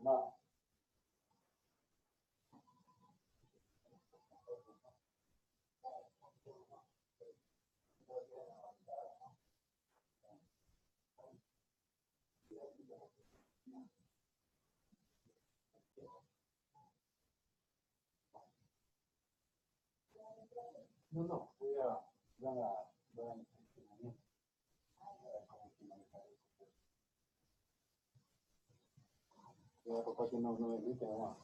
No, no, voy a entrenamiento. Papá que no me grite, mamá.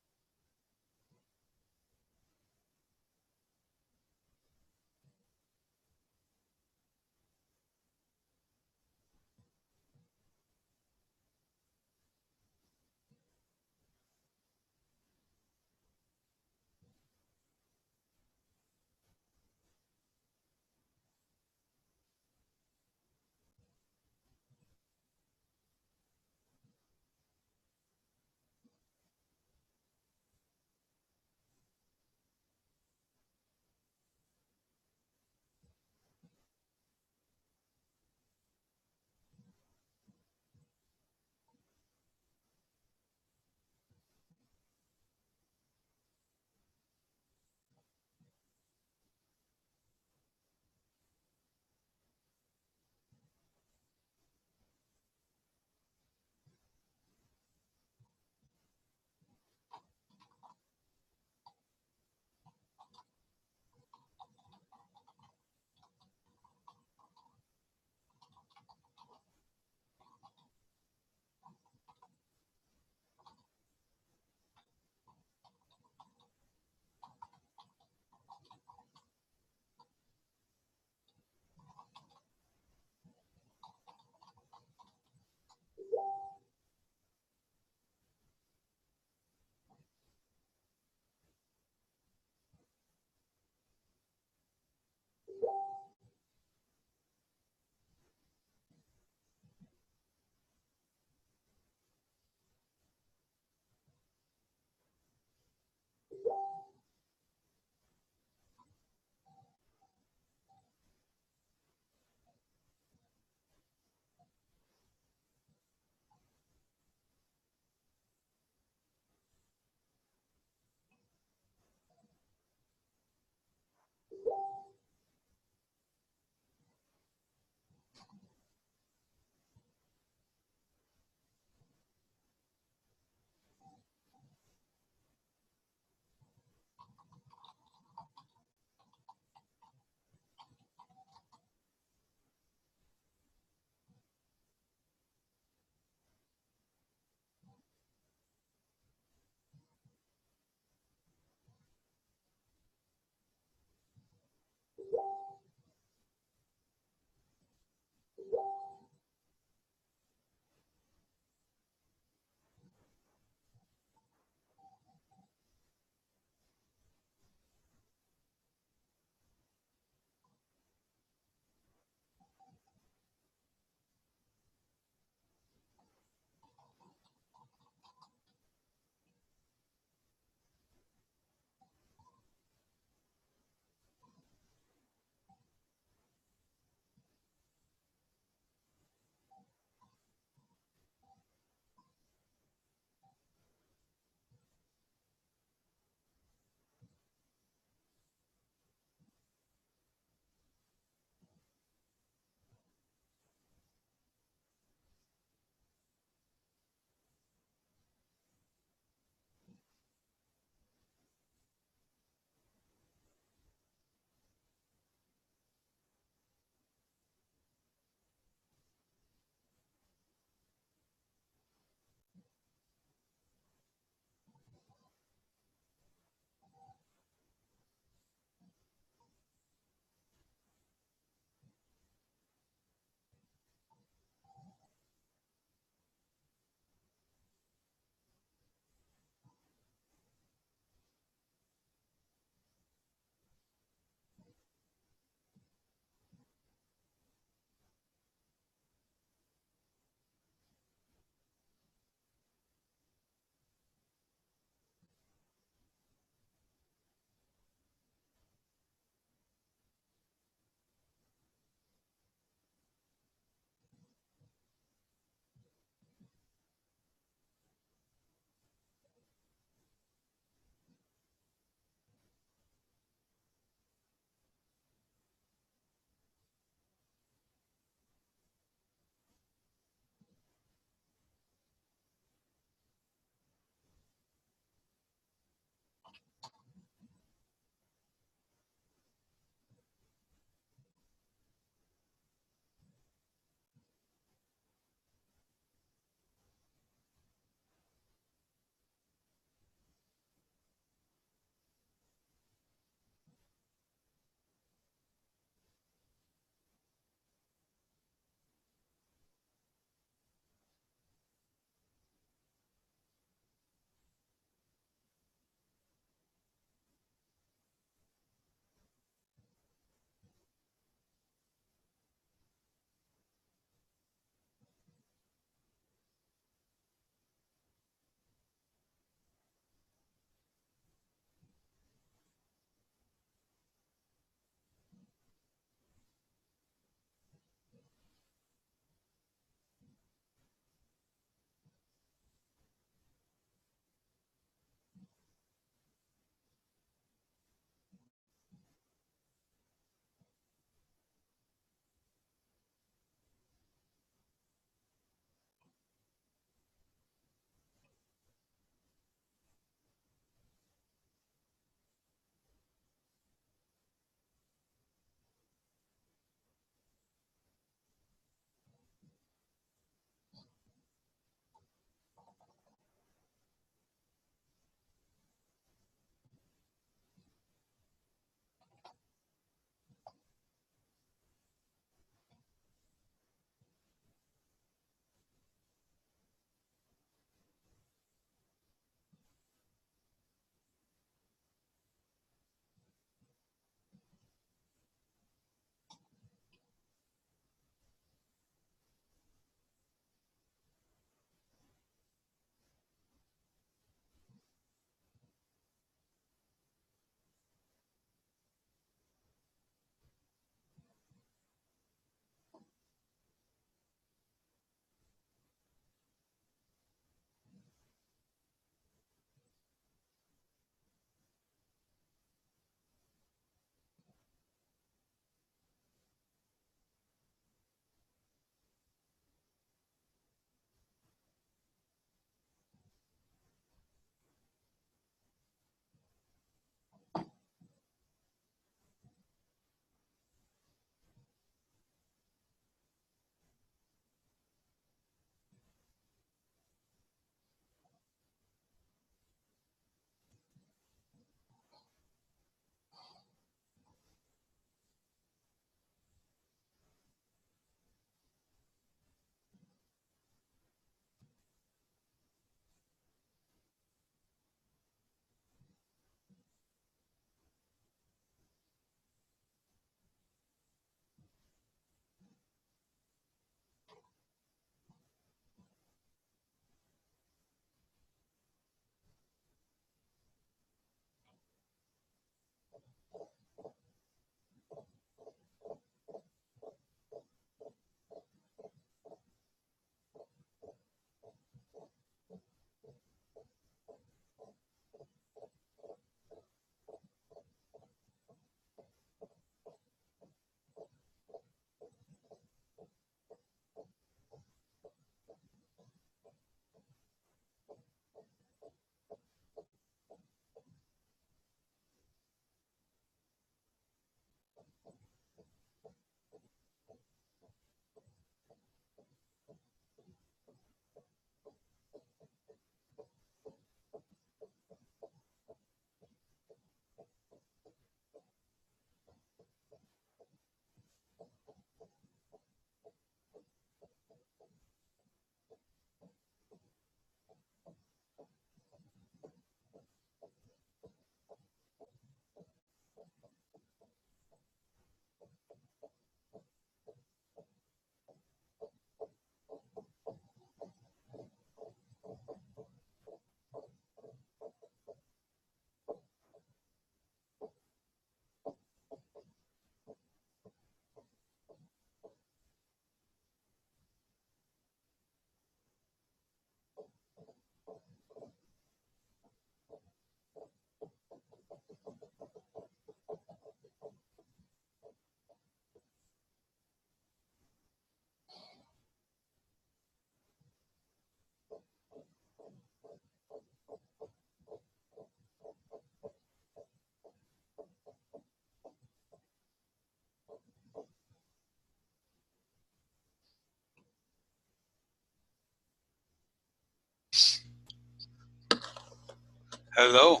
Hello.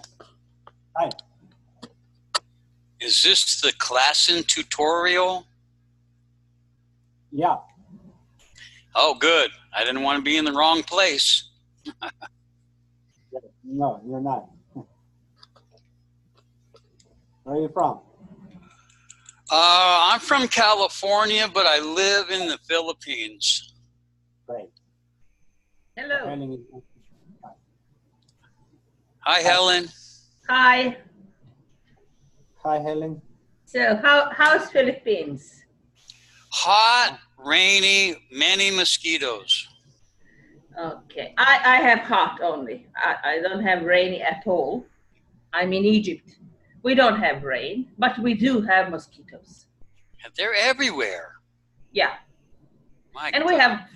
Hi. Is this the ClassIn tutorial? Yeah. Oh, good. I didn't want to be in the wrong place. No, you're not. Where are you from? I'm from California, but I live in the Philippines. Great. Hello. Hi, Helen. Hi. Hi, Helen. So how's Philippines? Hot, rainy, many mosquitoes. Okay. I have hot only. I don't have rainy at all. I'm in Egypt. We don't have rain, but we do have mosquitoes. They're everywhere. Yeah. My And God. we have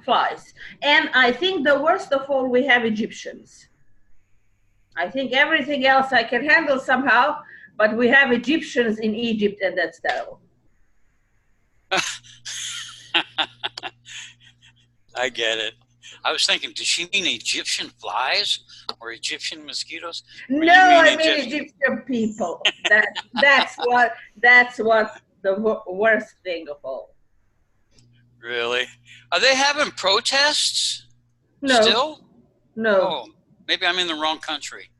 flies. And I think the worst of all, we have Egyptians. I think everything else I can handle somehow, but we have Egyptians in Egypt, and that's terrible. I get it. I was thinking, does she mean Egyptian flies or Egyptian mosquitoes? Or No, I mean Egyptian people. That's what the worst thing of all. Really? Are they having protests? No. Still? No. Oh, maybe I'm in the wrong country.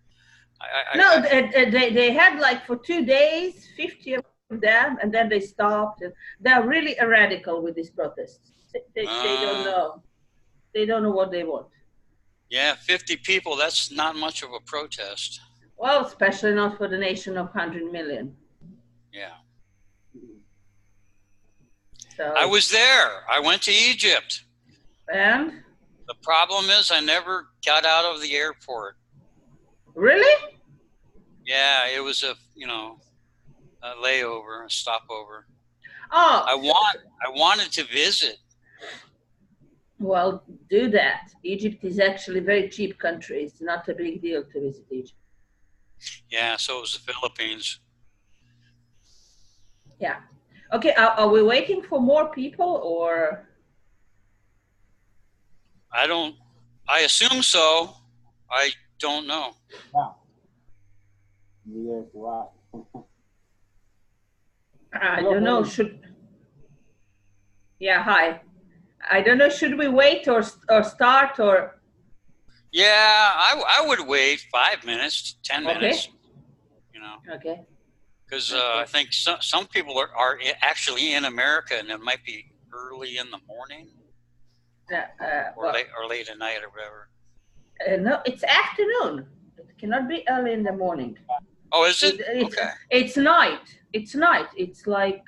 They had like for 2 days, 50 of them, and then they stopped. They're really radical with these protests. They don't know. They don't know what they want. Yeah, 50 people, that's not much of a protest. Well, especially not for the nation of 100 million. Yeah. So, I was there. I went to Egypt. And? The problem is I never got out of the airport. Really? Yeah, it was a layover, a stopover. Oh. I wanted to visit. Well, do that. Egypt is actually a very cheap country. It's not a big deal to visit Egypt. Yeah, so it was the Philippines. Yeah. Okay, are we waiting for more people or? I assume so. I don't know. Yeah. Neither do I. I don't know. Yeah, hi. I don't know. Should we wait or start or? Yeah, I would wait 5 minutes, 10 minutes. You know. Okay. Because I think some people are actually in America, and it might be early in the morning, or late at night or whatever. No, it's afternoon. It cannot be early in the morning. Oh, is it? Okay. It's night. It's night. It's like.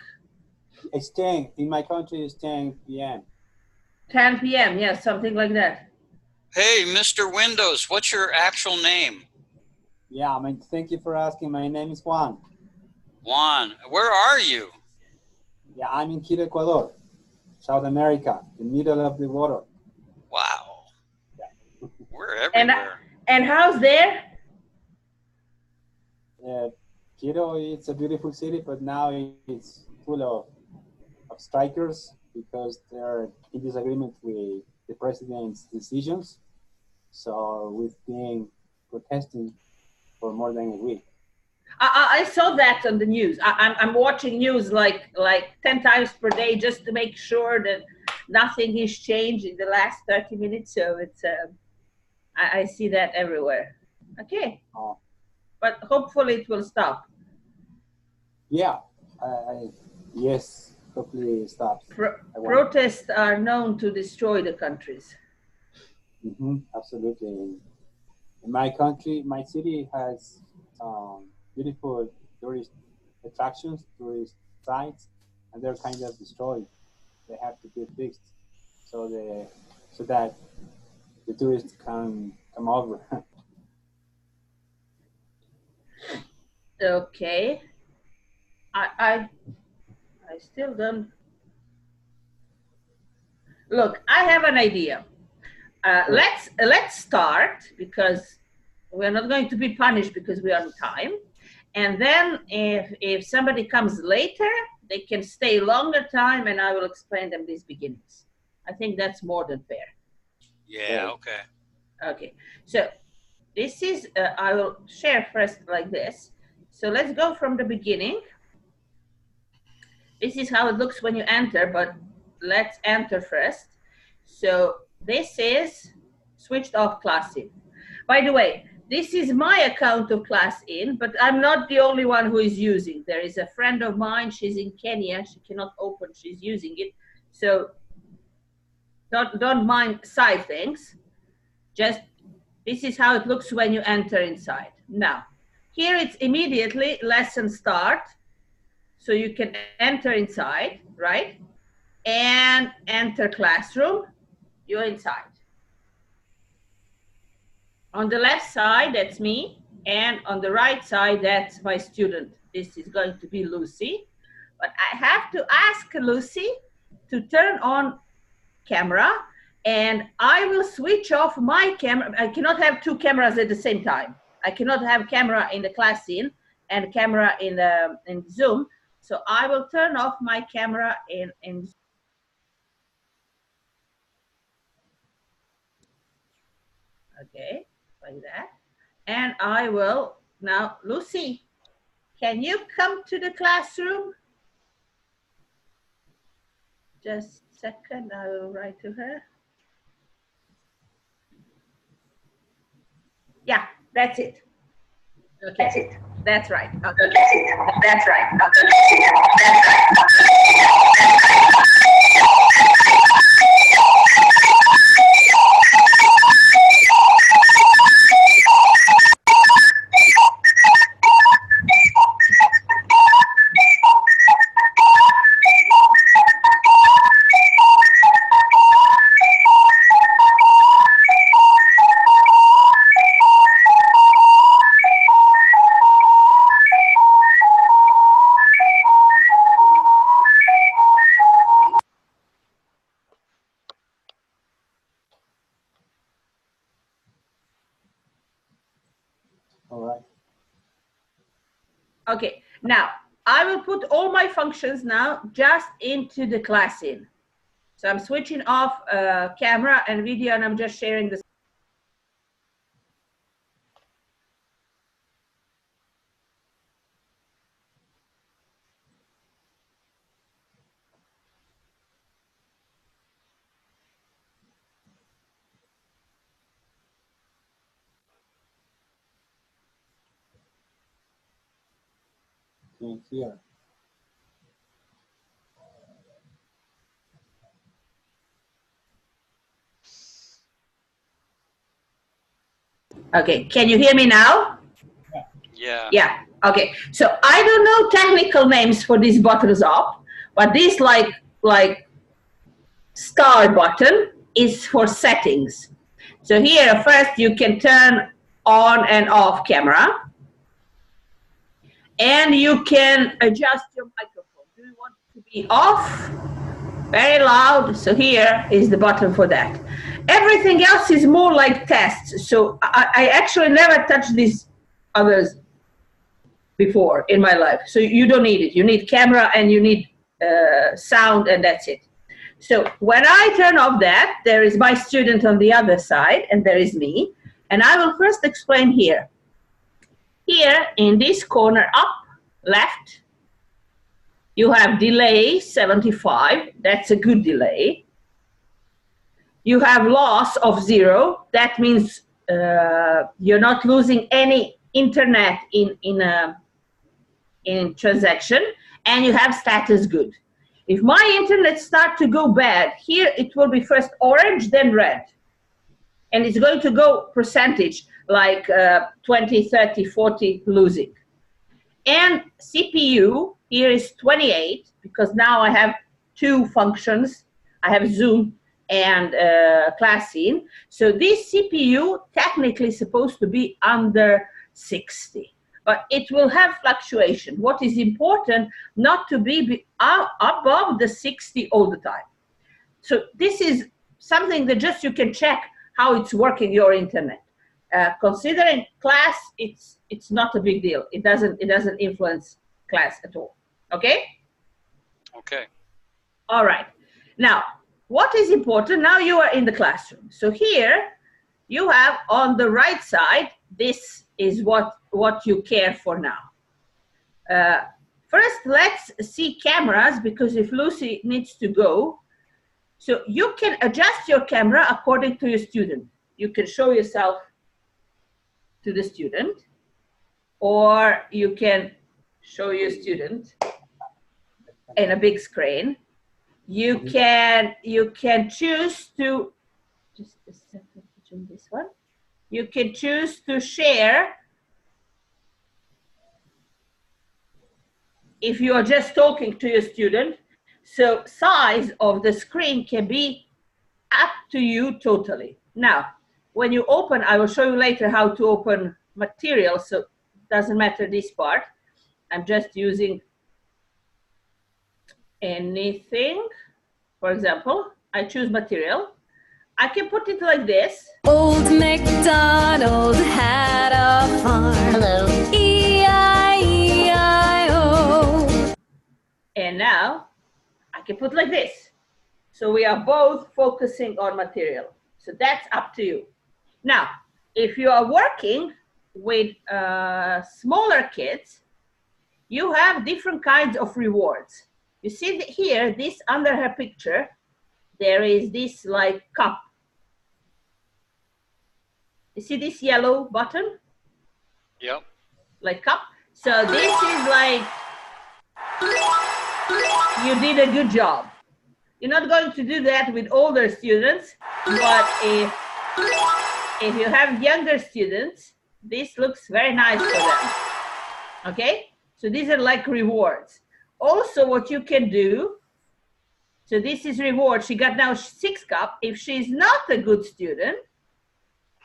It's 10. In my country, it's 10 p.m. 10 p.m. Yeah, something like that. Hey, Mr. Windows, what's your actual name? Yeah, thank you for asking. My name is Juan. Juan, where are you? Yeah, I'm in Quito, Ecuador, South America, the middle of the water. Wow. Yeah. We're everywhere. And how's there? Quito, it's a beautiful city, but now it's full of strikers because they're in disagreement with the president's decisions. So we've been protesting for more than a week. I saw that on the news. I'm watching news like 10 times per day just to make sure that nothing has changed in the last 30 minutes. So it's I see that everywhere. Okay. But hopefully it will stop. Yeah. Yes. Hopefully it stops. Protests are known to destroy the countries. Absolutely. In my country, my city has beautiful tourist attractions, tourist sites, and they're kind of destroyed. They have to be fixed so that the tourists can come over. Okay. I still don't. Look, I have an idea. Let's start because we're not going to be punished because we are on time. And then if somebody comes later, they can stay longer time and I will explain them these beginnings. I think that's more than fair. Yeah, okay. Okay, so this is, I will share first like this. So let's go from the beginning. This is how it looks when you enter, but let's enter first. So this is switched off ClassIn. By the way, this is my account of ClassIn, but I'm not the only one who is using. There is a friend of mine, she's in Kenya, she cannot open, she's using it. So don't mind side things. Just this is how it looks when you enter inside. Now, here it's immediately lesson start. So you can enter inside, right? And enter classroom, you're inside. On the left side, that's me. And on the right side, that's my student. This is going to be Lucy. But I have to ask Lucy to turn on camera, and I will switch off my camera. I cannot have two cameras at the same time. I cannot have camera in the ClassIn and camera in Zoom. So I will turn off my camera in okay, like that. And I will now, Lucy, can you come to the classroom? Just a second, I will write to her. Yeah, that's it. Okay. That's it. That's right. Okay. That's it. That's right. Okay. That's right. All right. Okay, now I will put all my functions now just into the ClassIn. So I'm switching off camera and video, and I'm just sharing this. Can't hear. Okay, can you hear me now? Yeah. Yeah, okay. So I don't know technical names for these buttons up, but this like star button is for settings. So here first you can turn on and off camera, and you can adjust your microphone. Do you want it to be off? Very loud. So here is the button for that. Everything else is more like tests. So I actually never touched these others before in my life. So you don't need it. You need camera and you need sound, and that's it. So when I turn off that, there is my student on the other side, and there is me. And I will first explain here. Here in this corner up left, you have delay 75. That's a good delay. You have loss of 0. That means you're not losing any internet in transaction, and you have status good. If my internet starts to go bad, here it will be first orange, then red. And it's going to go percentage, like 20, 30, 40 losing. And CPU, here is 28, because now I have two functions. I have Zoom and ClassIn. So this CPU technically is supposed to be under 60. But it will have fluctuation. What is important, not to be above the 60 all the time. So this is something that just you can check how it's working your internet. Considering class, it's not a big deal. It doesn't influence class at all. Okay? Okay. All right. Now, what is important? Now you are in the classroom. So here you have on the right side this is what you care for now. First, let's see cameras, because if Lucy needs to go, so you can adjust your camera according to your student. You can show yourself to the student, or you can show your student in a big screen. You can choose to, just a second, between this one. You can choose to share if you are just talking to your student. So size of the screen can be up to you totally. Now, when you open, I will show you later how to open material, so it doesn't matter this part. I'm just using anything. For example, I choose material. I can put it like this. Old MacDonald had a farm. Hello. E-I-E-I-O. And now I can put like this. So we are both focusing on material. So that's up to you. Now, if you are working with smaller kids, you have different kinds of rewards. You see here, this under her picture, there is this like cup. You see this yellow button? Yep. Like cup. So this is like, you did a good job. You're not going to do that with older students, but if you have younger students, this looks very nice for them. Okay? So these are like rewards. Also, what you can do, so this is reward. She got now 6 cup. If she's not a good student,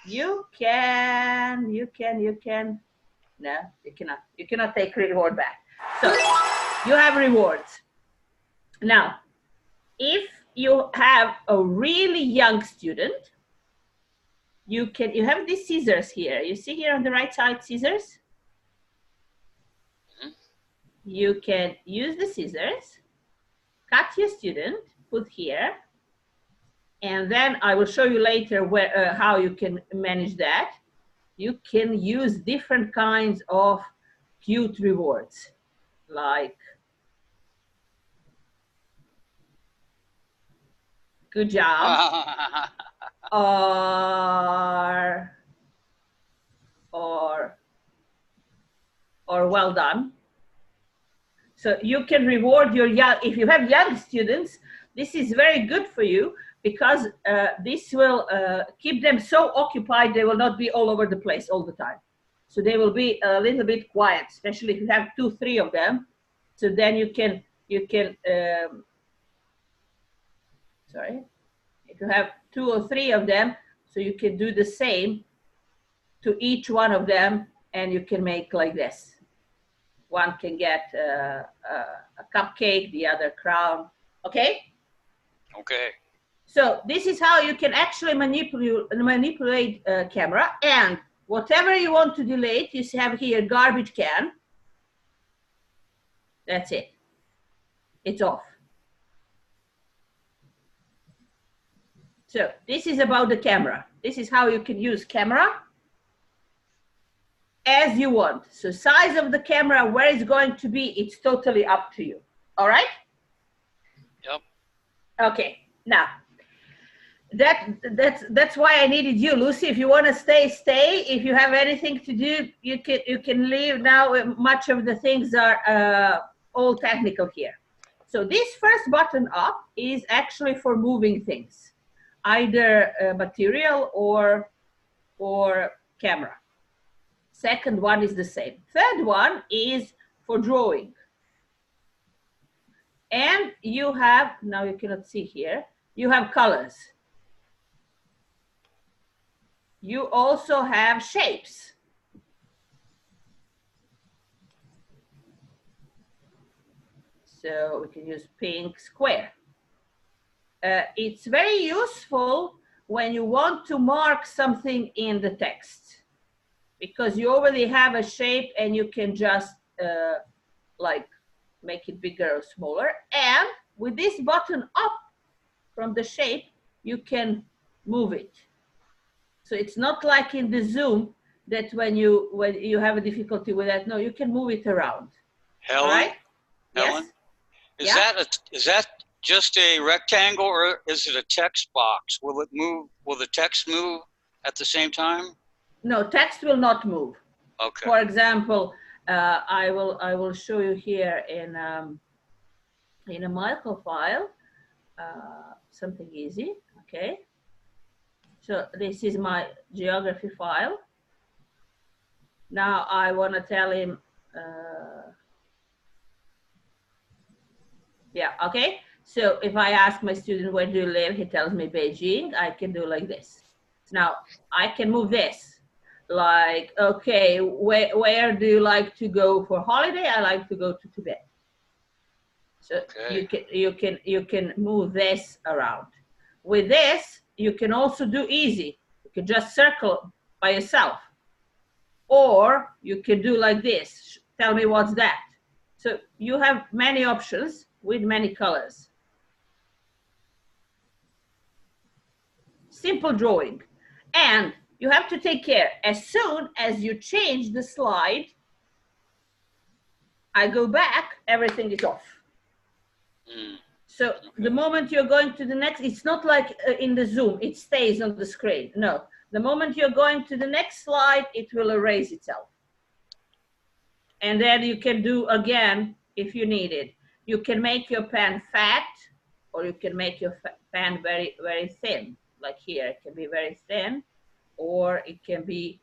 you cannot. You cannot take reward back. So you have rewards. Now, if you have a really young student, you have these scissors here. You see here on the right side, scissors? You can use the scissors, cut your student, put here, and then I will show you later how you can manage that. You can use different kinds of cute rewards, like good job, or well done. So you can reward your young, if you have young students, this is very good for you, because this will keep them so occupied they will not be all over the place all the time. So they will be a little bit quiet, especially if you have 2, 3 of them. So then if you have 2 or 3 of them, so you can do the same to each one of them, and you can make like this. One can get a cupcake, the other crown. Okay? Okay. So this is how you can actually manipulate camera, and whatever you want to delete, you have here garbage can. That's it. It's off. So this is about the camera. This is how you can use camera as you want. So size of the camera, where it's going to be, it's totally up to you. All right? Yep. Okay. Now, that's why I needed you, Lucy. If you want to stay. If you have anything to do, you can leave now. Much of the things are all technical here. So this first button up is actually for moving things, either material or camera. Second one is the same. Third one is for drawing. And you have, now you cannot see here, you have colors. You also have shapes. So we can use pink square. It's very useful when you want to mark something in the text, because you already have a shape and you can just like make it bigger or smaller. And with this button up from the shape, you can move it. So it's not like in the Zoom, that when you have a difficulty with that, no, you can move it around. Helen, All right? Helen, Yes? is that just a rectangle, or is it a text box? Will it move? Will the text move at the same time? No, text will not move. Okay. For example, I will show you here in a micro file something easy. Okay. So this is my geography file. Now I want to tell him. Yeah. Okay. So if I ask my student where do you live, he tells me Beijing. I can do like this. Now I can move this. Like, okay, where do you like to go for holiday? I like to go to Tibet. So okay. you can move this around. With this, you can also do easy. You can just circle by yourself, or you can do like this. Tell me what's that. So you have many options with many colors. Simple drawing, and you have to take care. As soon as you change the slide, I go back, everything is off. So the moment you're going to the next, it's not like in the Zoom, it stays on the screen. No, the moment you're going to the next slide, it will erase itself. And then you can do again, if you need it. You can make your pen fat, or you can make your pen very, very thin. Like here, it can be very thin, or it can be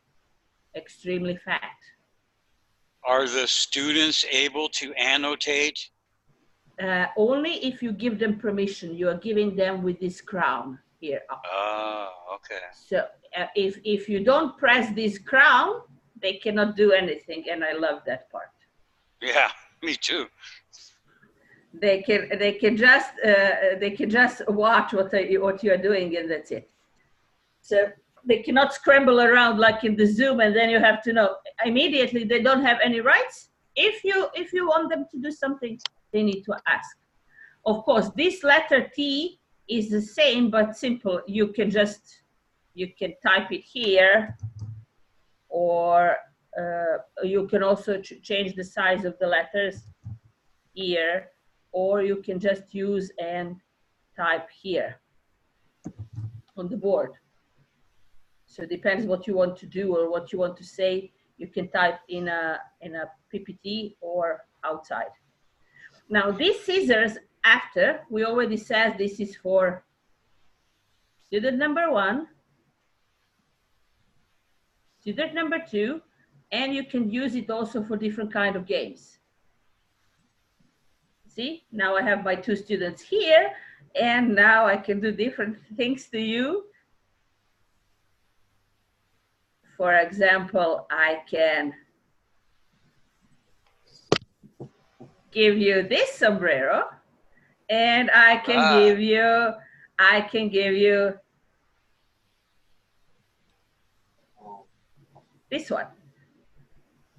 extremely fat. Are the students able to annotate? Only if you give them permission. You are giving them with this crown here up. Oh, okay. So if you don't press this crown, they cannot do anything, and I love that part. Yeah, me too. They can just watch what you are doing, and that's it. So they cannot scramble around like in the Zoom, and then you have to know immediately they don't have any rights. If you want them to do something, they need to ask. Of course, this letter T is the same but simple. You can type it here, or you can also change the size of the letters here, or you can just use and type here on the board. So it depends what you want to do or what you want to say. You can type in a PPT or outside. Now these scissors, after we already said this is for student number 1, student number 2, and you can use it also for different kind of games. See, now I have my 2 students here, and now I can do different things to you. For example, I can give you this sombrero, and I can give you this one.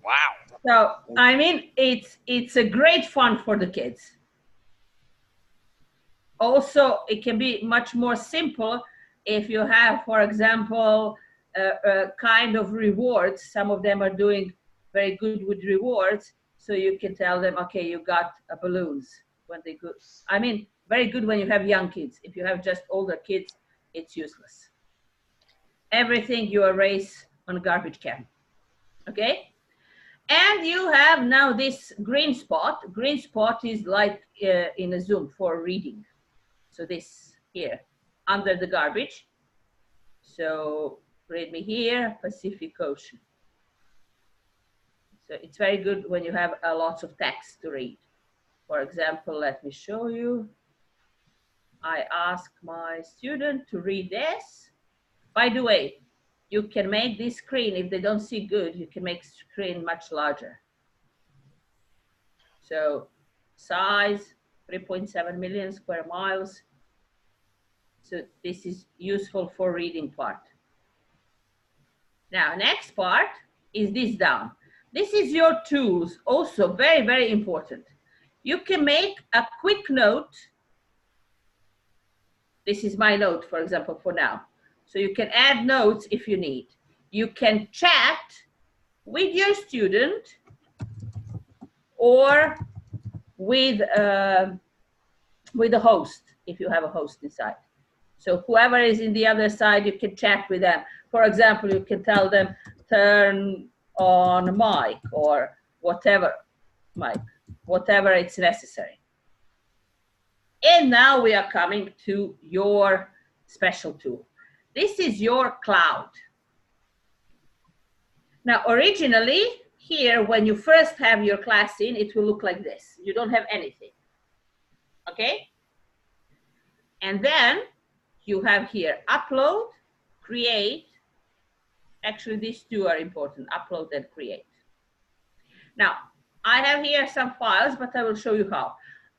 Wow. So I mean, it's a great fun for the kids. Also, it can be much more simple if you have, for example, a kind of rewards. Some of them are doing very good with rewards. So you can tell them, okay, you got balloons when they go. I mean, very good when you have young kids. If you have just older kids, it's useless. Everything you erase on a garbage can, okay? And you have now this green spot. Green spot is like in a Zoom for reading. So this here, under the garbage. So read me here, Pacific Ocean. So it's very good when you have lots of text to read. For example, let me show you. I ask my student to read this. By the way, you can make this screen, if they don't see good, you can make screen much larger. So size, 3.7 million square miles. So this is useful for reading part. Now, next part is this down. This is your tools, also very, very important. You can make a quick note. This is my note, for example, for now. So you can add notes if you need. you can chat with your student or with the host, if you have a host inside. So whoever is in the other side, you can chat with them. For example, you can tell them, turn on mic or whatever mic, whatever it's necessary. And now we are coming to your special tool. This is your cloud. Now, originally, here, when you first have your class in, it will look like this. You don't have anything, okay? And then you have here upload, create. Actually, these two are important, upload and create. Now, I have here some files, but I will show you how.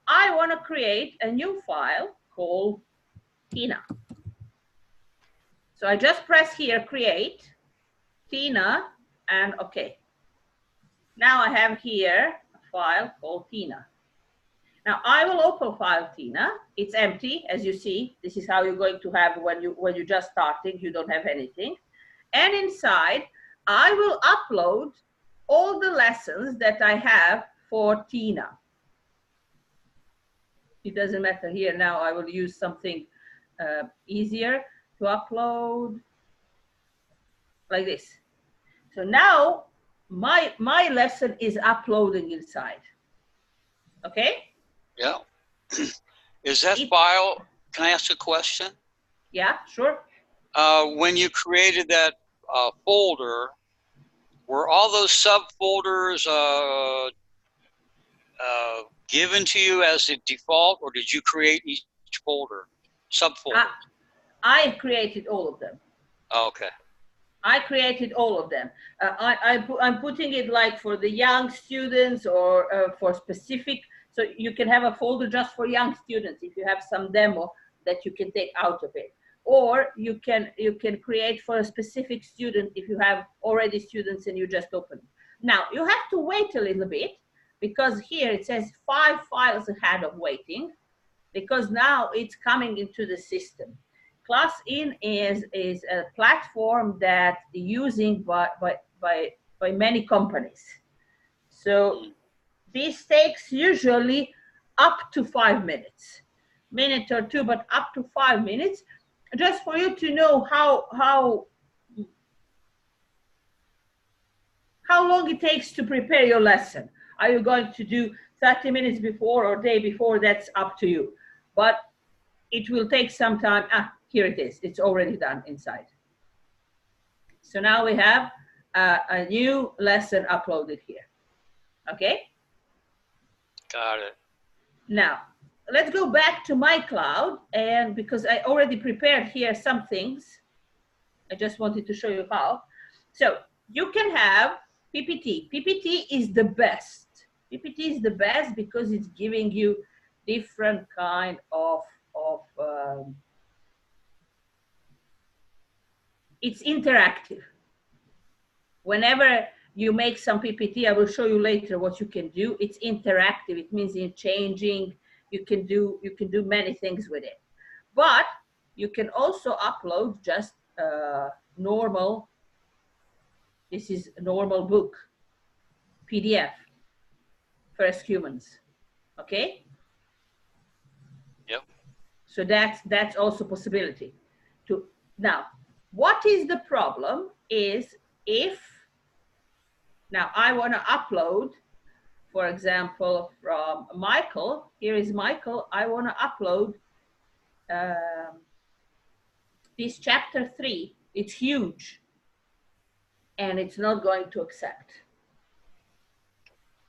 I want to create a new file called Tina. So I just press here, create, Tina, and okay. Now I have here a file called Tina. Now I will open file Tina. It's empty, as you see. This is how you're going to have when you're just starting. You don't have anything. And inside, I will upload all the lessons that I have for Tina. It doesn't matter here. Now I will use something easier to upload like this. So now my lesson is uploading inside. Okay? Yeah. Is that file, can I ask a question? Yeah, sure. When you created that folder, were all those subfolders given to you as a default, or did you create each folder, subfolder? I created all of them. Oh, okay. I created all of them. I'm putting it like for the young students or for specific, so you can have a folder just for young students if you have some demo that you can take out of it. Or you can create for a specific student if you have already students and you just open it. Now, you have to wait a little bit because here it says 5 files ahead of waiting because now it's coming into the system. ClassIn is a platform that is using by many companies. So this takes usually up to 5 minutes, minute or two, but up to 5 minutes, just for you to know how long it takes to prepare your lesson. Are you going to do 30 minutes before or day before? That's up to you. But it will take some time. Here it is. It's already done inside. So now we have a new lesson uploaded here. Okay? Got it. Now, let's go back to my cloud. And because I already prepared here some things, I just wanted to show you how. So you can have PPT. PPT is the best. PPT is the best because it's giving you different kind of it's interactive. Whenever you make some PPT, I will show you later what you can do. It's interactive. It means in changing, you can do many things with it. But you can also upload just normal. This is a normal book, PDF, First Humans. Okay. Yep. So that's also possibility. Now, what is the problem is if now I want to upload, for example, from Michael. Here is Michael. I want to upload this chapter 3. It's huge, and it's not going to accept.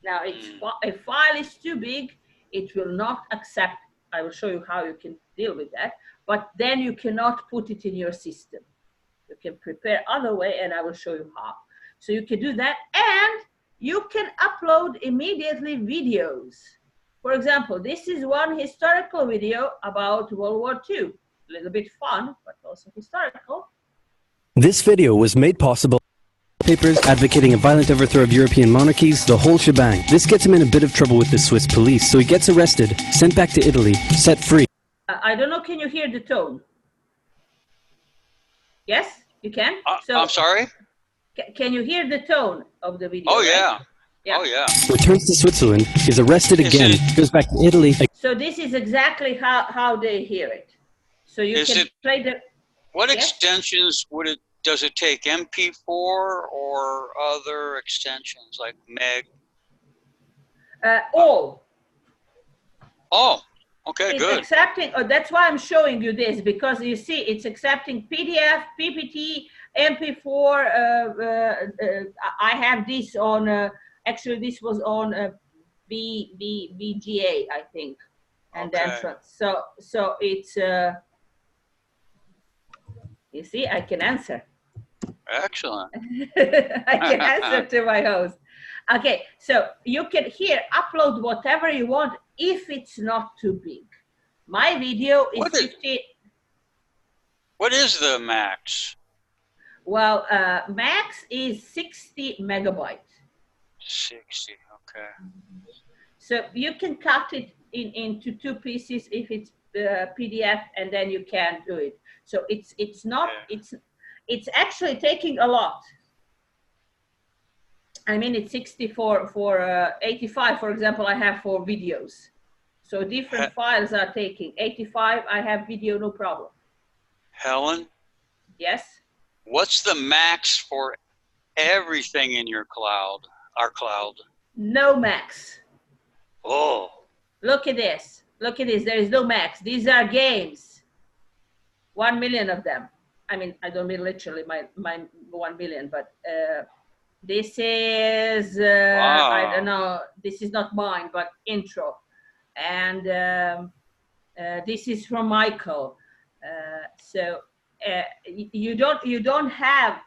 Now, if file is too big, it will not accept. I will show you how you can deal with that, but then you cannot put it in your system. You can prepare other way, and I will show you how. So you can do that, and you can upload immediately videos. For example, this is one historical video about World War II. A little bit fun, but also historical. This video was made possible by papers advocating a violent overthrow of European monarchies, the whole shebang. This gets him in a bit of trouble with the Swiss police, so he gets arrested, sent back to Italy, set free. I don't know, can you hear the tone? Yes, you can? I'm sorry? Can you hear the tone of the video? Oh, right? yeah. Yeah. Oh, yeah. Returns to Switzerland, is arrested again, goes back to Italy. So this is exactly how they hear it. So you can play the. What Yes? extensions does it take? MP4 or other extensions like Meg? All. Oh, okay, It's good. accepting. Oh, that's why I'm showing you this, because you see, it's accepting PDF, PPT, MP4. I have this on. Actually, this was on VGA, I think, and then so it's. You see, I can answer. Excellent. I can answer to my host. Okay, so you can here upload whatever you want if it's not too big. My video is 50. What is the max? Well, max is 60 megabytes. 60, okay. So you can cut it into two pieces if it's PDF, and then you can do it. So it's not it's actually taking a lot. I mean, it's 60 for 85, for example, I have 4 videos. So different files are taking 85. I have video, no problem. Helen? Yes? What's the max for everything in your cloud, our cloud? No max. Oh. Look at this. Look at this. There is no max. These are games. 1 million of them. I mean, I don't mean literally my 1 million, but this is, wow. I don't know, this is not mine, but intro. And this is from Michael. So you don't have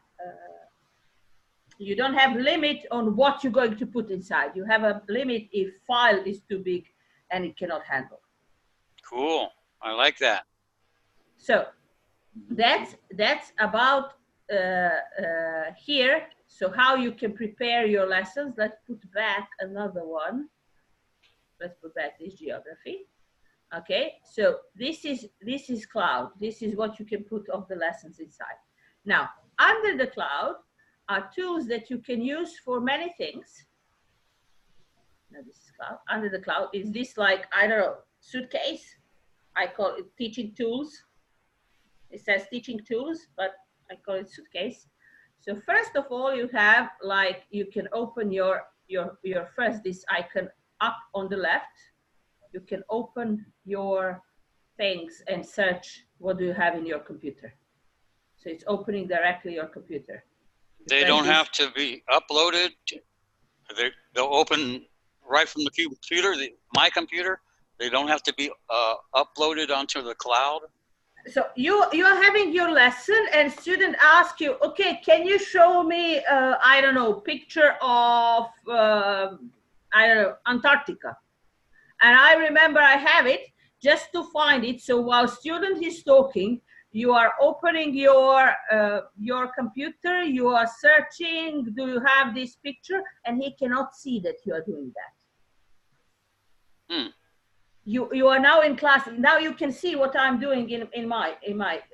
limit on what you're going to put inside. You have a limit if file is too big and it cannot handle. Cool. I like that. So that's about here. So how you can prepare your lessons. Let's put back another one. Let's put back this geography. Okay, so this is cloud. This is what you can put of the lessons inside. Now, under the cloud are tools that you can use for many things. Now this is cloud. Under the cloud is this, like, I don't know, suitcase. I call it teaching tools. It says teaching tools, but I call it suitcase. So first of all, you have, like, you can open your first, this icon up on the left. You can open your things and search what do you have in your computer. So it's opening directly your computer. They don't have to be uploaded. They'll open right from the computer, my computer. They don't have to be uploaded onto the cloud. So you are having your lesson and student ask you, okay, can you show me, I don't know, picture of, I don't know, Antarctica. And I remember I have it just to find it. So while student is talking, you are opening your computer, you are searching, do you have this picture? And he cannot see that you are doing that. Hmm. You are now in class. Now you can see what I'm doing in my,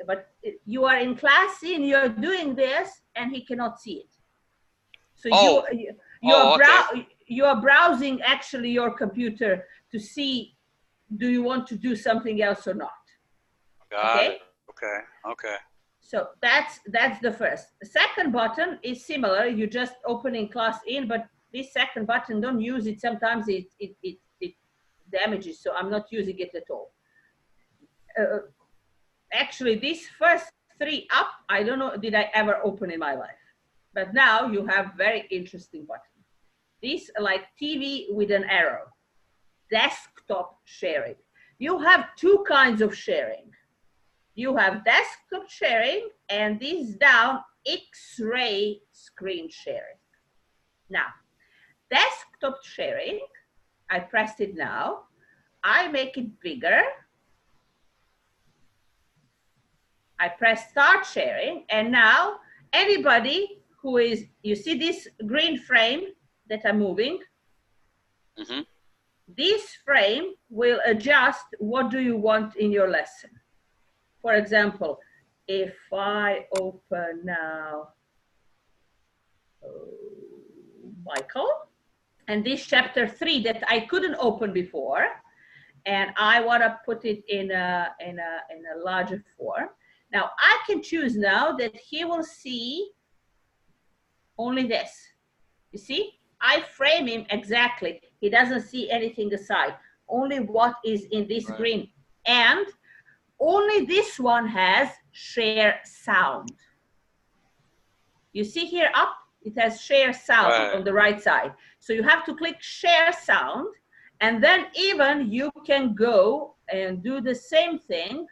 but you are in ClassIn, you're doing this, and he cannot see it. So you are browsing actually your computer to see, do you want to do something else or not? Got it. Okay. Okay. So that's the first. The second button is similar. You just opening ClassIn, but this second button, don't use it. Sometimes it damages, so I'm not using it at all. Actually, these first 3 up, I don't know, did I ever open in my life? But now you have very interesting button. This like TV with an arrow, desktop sharing. You have 2 kinds of sharing. You have desktop sharing and this down X-ray screen sharing. Now, desktop sharing, I pressed it now. I make it bigger. I press start sharing and now anybody who is, you see this green frame that I'm moving? Mm-hmm. This frame will adjust what do you want in your lesson. For example, if I open now Michael. And this chapter 3 that I couldn't open before, and I want to put it in a larger form. Now I can choose now that he will see only this. You see, I frame him exactly. He doesn't see anything aside, only what is in this green. And only this one has share sound. You see here up, it has share sound on the right side. So you have to click share sound, and then even you can go and do the same thing,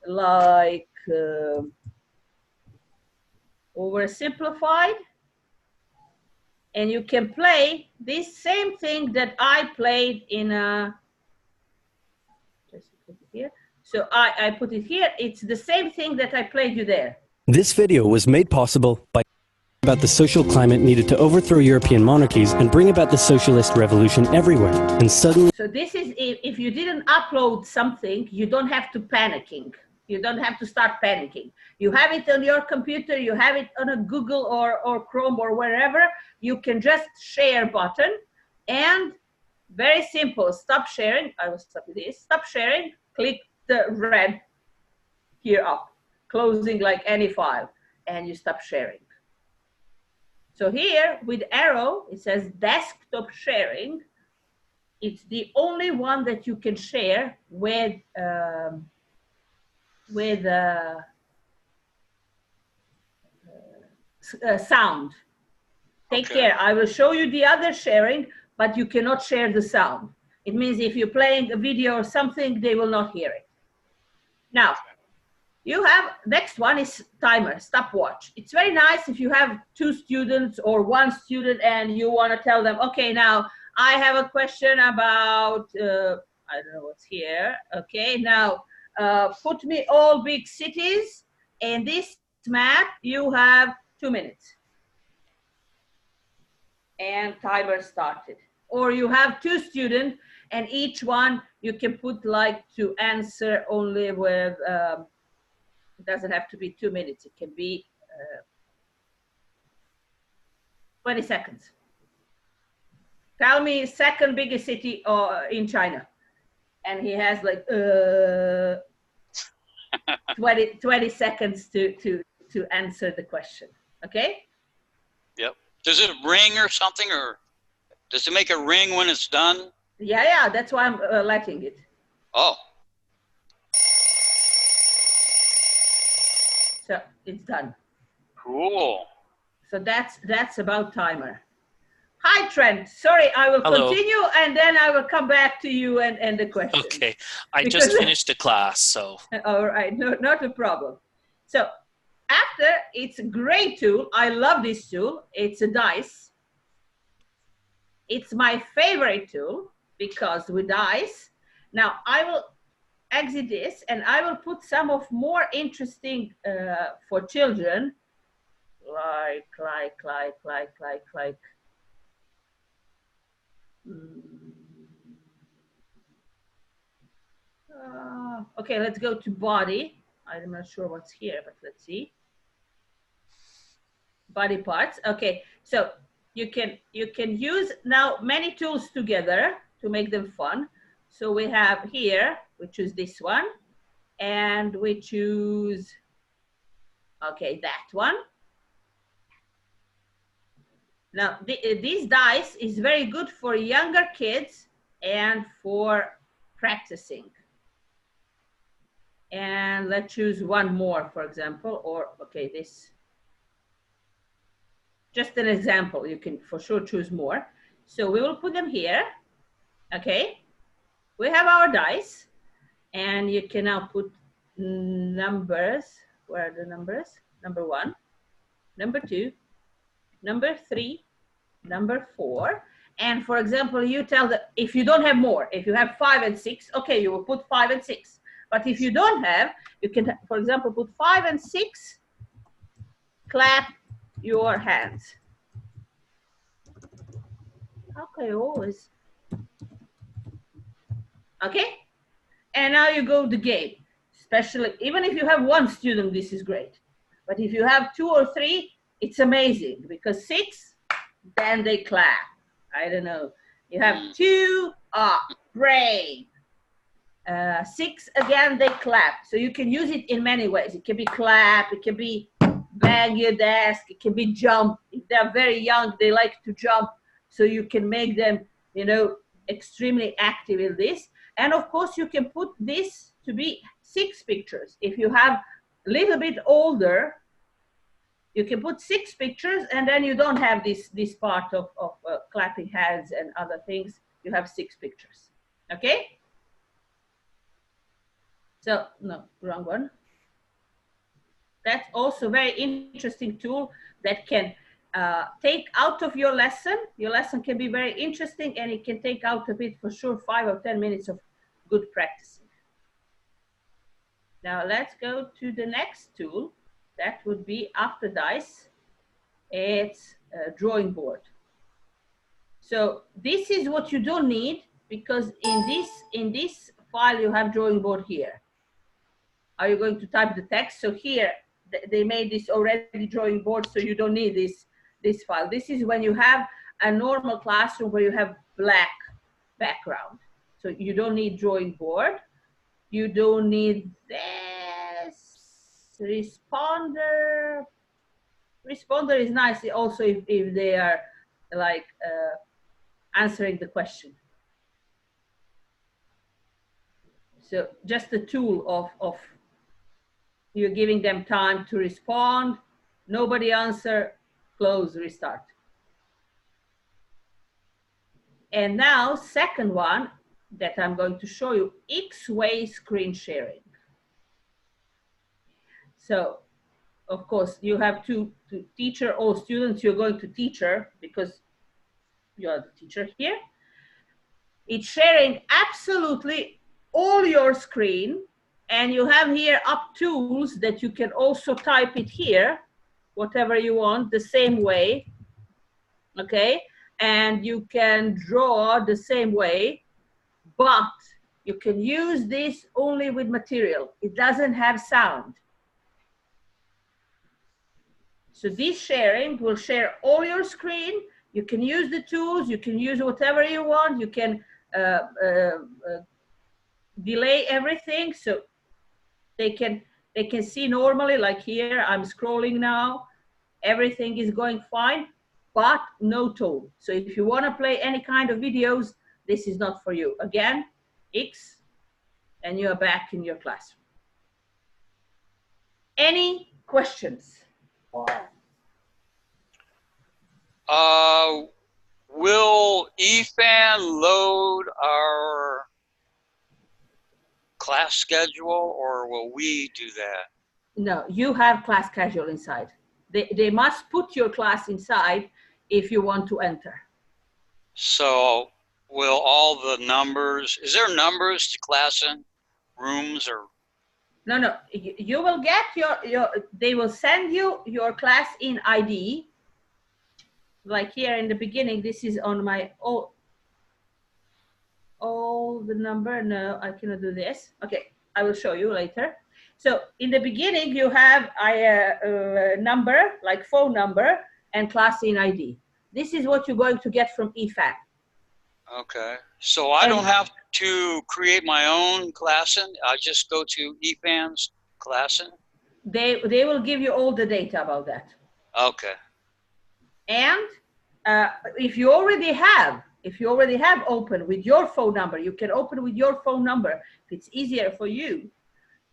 like oversimplified, and you can play this same thing that I played in a, just put it here. So I put it here. It's the same thing that I played you there. This video was made possible by about the social climate needed to overthrow European monarchies and bring about the socialist revolution everywhere. And suddenly... So this is, if you didn't upload something, you don't have to panicking. You don't have to start panicking. You have it on your computer, you have it on a Google or Chrome or wherever, you can just share button, and very simple, stop sharing. I will stop this, stop sharing, click the red here up, closing like any file, and you stop sharing. So here with arrow, it says desktop sharing. It's the only one that you can share with sound. Take care. I will show you the other sharing, but you cannot share the sound. It means if you're playing a video or something, they will not hear it. Now, you have, next one is timer, stopwatch. It's very nice if you have 2 students or 1 student and you want to tell them, okay, now I have a question about, I don't know what's here. Okay, now put me all big cities. In this map, you have 2 minutes. And timer started. Or you have 2 students and each one you can put like to answer only with, it doesn't have to be 2 minutes. It can be 20 seconds. Tell me second biggest city in China. And he has like 20 seconds to answer the question. Okay? Yep. Does it ring or something, or does it make a ring when it's done? Yeah, that's why I'm letting it. Oh. So it's done. Cool. So that's about timer. Hi, Trent. Sorry, I will continue and then I will come back to you and the question. Okay, I just finished the class, so. All right, no, not a problem. So after, it's a great tool. I love this tool. It's a dice. It's my favorite tool because with dice, now I will exit this and I will put some of more interesting for children, like. Okay, let's go to body. I'm not sure what's here, but let's see. Body parts. Okay, so you can use now many tools together to make them fun. So we have here, we choose this one, and we choose, okay, that one. Now, these dice is very good for younger kids and for practicing. And let's choose one more, for example, or, okay, this. Just an example, you can for sure choose more. So we will put them here, okay? We have our dice, and you can now put numbers. Where are the numbers? Number 1, number 2, number 3, number 4. And for example, you tell them, if you don't have more, if you have 5 and 6, okay, you will put 5 and 6. But if you don't have, you can, for example, put 5 and 6, clap your hands. Okay, always. Okay? And now you go the game. Especially, even if you have 1 student, this is great. But if you have 2 or 3, it's amazing because 6 then they clap. I don't know. You have 2, brave. 6, again, they clap. So you can use it in many ways. It can be clap, it can be bang your desk, it can be jump. If they're very young, they like to jump. So you can make them, you know, extremely active in this. And of course, you can put this to be 6 pictures. If you have a little bit older, you can put 6 pictures, and then you don't have this part of clapping hands and other things. You have 6 pictures. Okay? So, no, wrong one. That's also a very interesting tool that can take out of your lesson. Your lesson can be very interesting, and it can take out of it for sure 5 or 10 minutes of good practicing. Now let's go to the next tool. That would be after dice. It's a drawing board. So this is what you don't need, because in this file you have drawing board here. Are you going to type the text? So here they made this already drawing board, so you don't need this file. This is when you have a normal classroom where you have black background. So you don't need drawing board. You don't need this responder. Responder is nice also if they are like answering the question. So just the tool of you're giving them time to respond. Nobody answer, close, restart. And now, second one that I'm going to show you, X-way screen sharing. So, of course, you have to teacher or students, you're going to teacher because you are the teacher here. It's sharing absolutely all your screen, and you have here up tools that you can also type it here, whatever you want, the same way, okay? And you can draw the same way, but you can use this only with material. It doesn't have sound. So this sharing will share all your screen. You can use the tools, you can use whatever you want, you can delay everything, so they can see normally, like here, I'm scrolling now, everything is going fine, but no tone. So if you want to play any kind of videos, this is not for you. Again, X, and you are back in your classroom. Any questions? Wow. Will eFan load our class schedule, or will we do that? No, you have class schedule inside. They must put your class inside if you want to enter. So will all the numbers, is there numbers to class in rooms or? No, you will get your they will send you your class in ID. Like here in the beginning, this is on my all the number. No, I cannot do this. Okay, I will show you later. So in the beginning, you have a number, like phone number, and class in ID. This is what you're going to get from eFan. Okay, so I don't have to create my own ClassIn. I just go to eFan's ClassIn. They will give you all the data about that. Okay. And if you already have open with your phone number, you can open with your phone number if it's easier for you.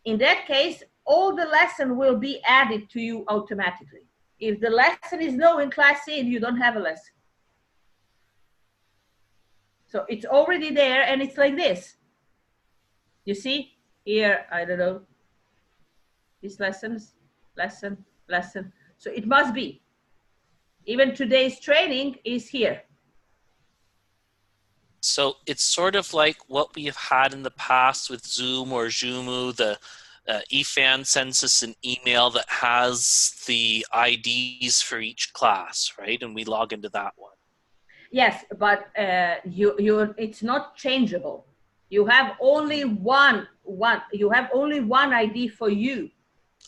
In that case, all the lesson will be added to you automatically. If the lesson is no in ClassIn, you don't have a lesson. So it's already there, and it's like this. You see here, I don't know, these lessons, lesson. So it must be. Even today's training is here. So it's sort of like what we have had in the past with Zoom or Zoomu. The eFan sends us an email that has the IDs for each class, right? And we log into that one. Yes, but it's not changeable. You have only one. You have only one ID for you.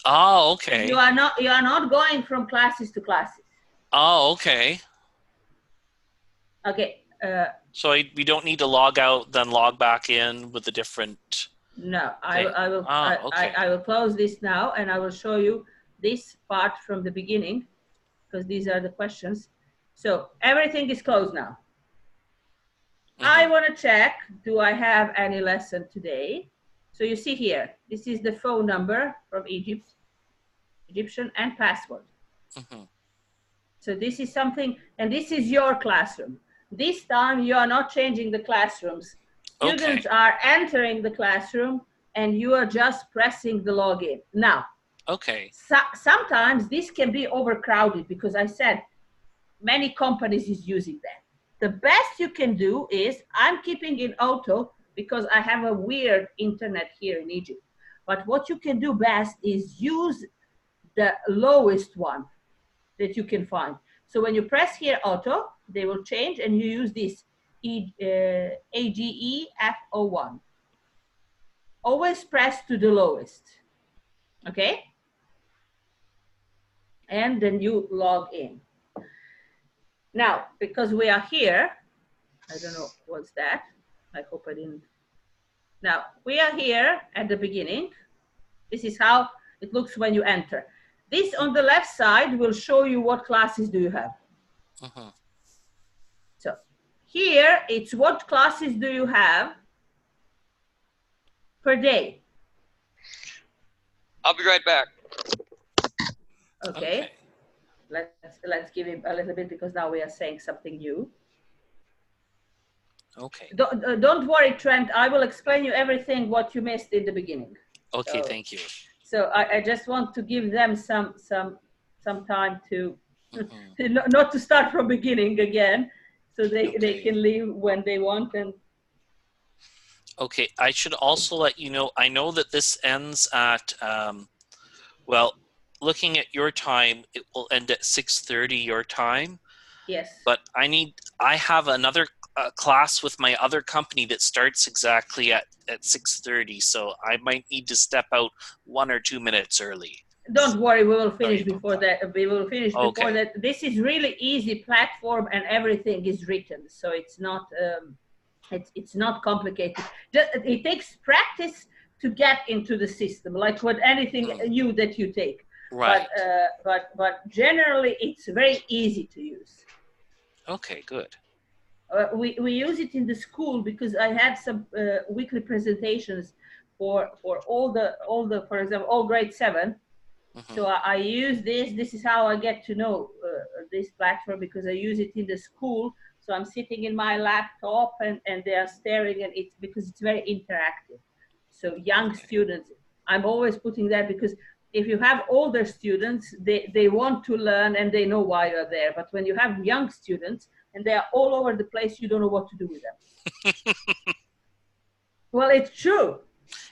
Oh, okay. You are not going from classes to classes. Oh, okay. Okay. So we don't need to log out, then log back in with a different. No, thing. Okay. I will close this now, and I will show you this part from the beginning, because these are the questions. So everything is closed now. I want to check, do I have any lesson today? So you see here, this is the phone number from Egyptian, and password. So this is something, and this is your classroom. This time you are not changing the classrooms. Students are entering the classroom, and you are just pressing the login. Now, sometimes this can be overcrowded, because I said many companies is using that. The best you can do is, I'm keeping in auto because I have a weird internet here in Egypt. But what you can do best is use the lowest one that you can find. So when you press here auto, they will change, and you use this AGEF01. Always press to the lowest, okay? And then you log in. Now, because we are here, I don't know what's that. I hope I didn't. Now, we are here at the beginning. This is how it looks when you enter. This on the left side will show you what classes do you have. So here, it's what classes do you have per day. I'll be right back. Okay. Let's give him a little bit, because now we are saying something new. Okay. Don't worry, Trent. I will explain you everything what you missed in the beginning. Okay, thank you. So I just want to give them some time to not to start from beginning again, so they can leave when they want. And okay, I should also let you know, I know that this ends at well, looking at your time, it will end at 6:30 your time. Yes. But I have another class with my other company that starts exactly at 6:30, so I might need to step out 1 or 2 minutes early. Don't worry, we will finish before that. We will finish before that. This is really easy platform, and everything is written, so it's not it's not complicated. It takes practice to get into the system, like with anything new that you take. Right. But generally, it's very easy to use. Okay, good. We use it in the school, because I had some weekly presentations for all the for example, all grade 7. So I use this. This is how I get to know this platform, because I use it in the school. So I'm sitting in my laptop, and they are staring, and it's because it's very interactive. So young students, I'm always putting that, because if you have older students, they want to learn, and they know why you're there. But when you have young students, and they are all over the place, you don't know what to do with them. Well, it's true.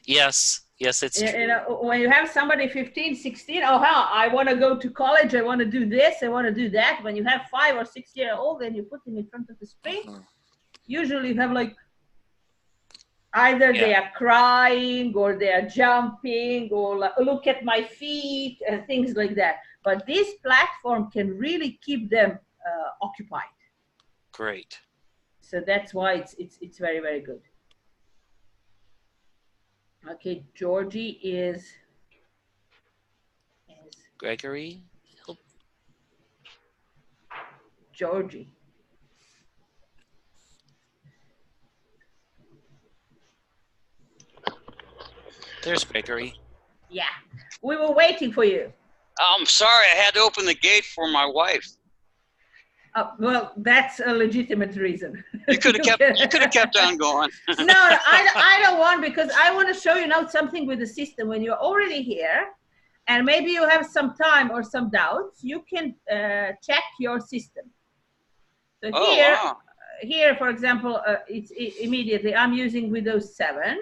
Yes, it's true. You know, when you have somebody 15, 16, I want to go to college, I want to do this, I want to do that. When you have 5 or 6 year old, and you put them in front of the screen, usually you have like, either they are crying, or they are jumping, or like, look at my feet, and things like that. But this platform can really keep them occupied. Great. So that's why it's very, very good. Okay, Georgie is Gregory. Georgie. There's Gregory. Yeah, we were waiting for you. I'm sorry, I had to open the gate for my wife. Well, that's a legitimate reason. You could have kept on going. No, I don't want, because I want to show you now something with the system. When you're already here, and maybe you have some time or some doubts, you can check your system. So here, for example, it's immediately, I'm using Windows 7.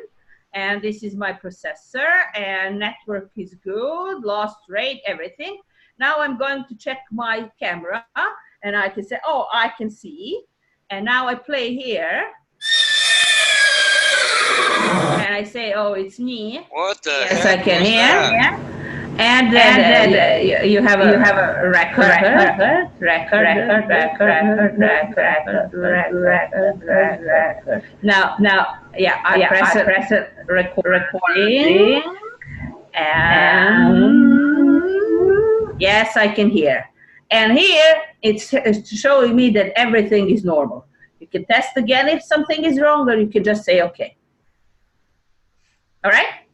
And this is my processor, and network is good, lost rate, everything. Now I'm going to check my camera, and I can say, oh, I can see. And now I play here. And I say, oh, it's me. What the Yes, heck I can was hear. that? Yeah. And you have a record. Now, yeah, I press it, recording, and yes, I can hear. And here it's showing me that everything is normal. You can test again if something is wrong, or you can just say okay. All right?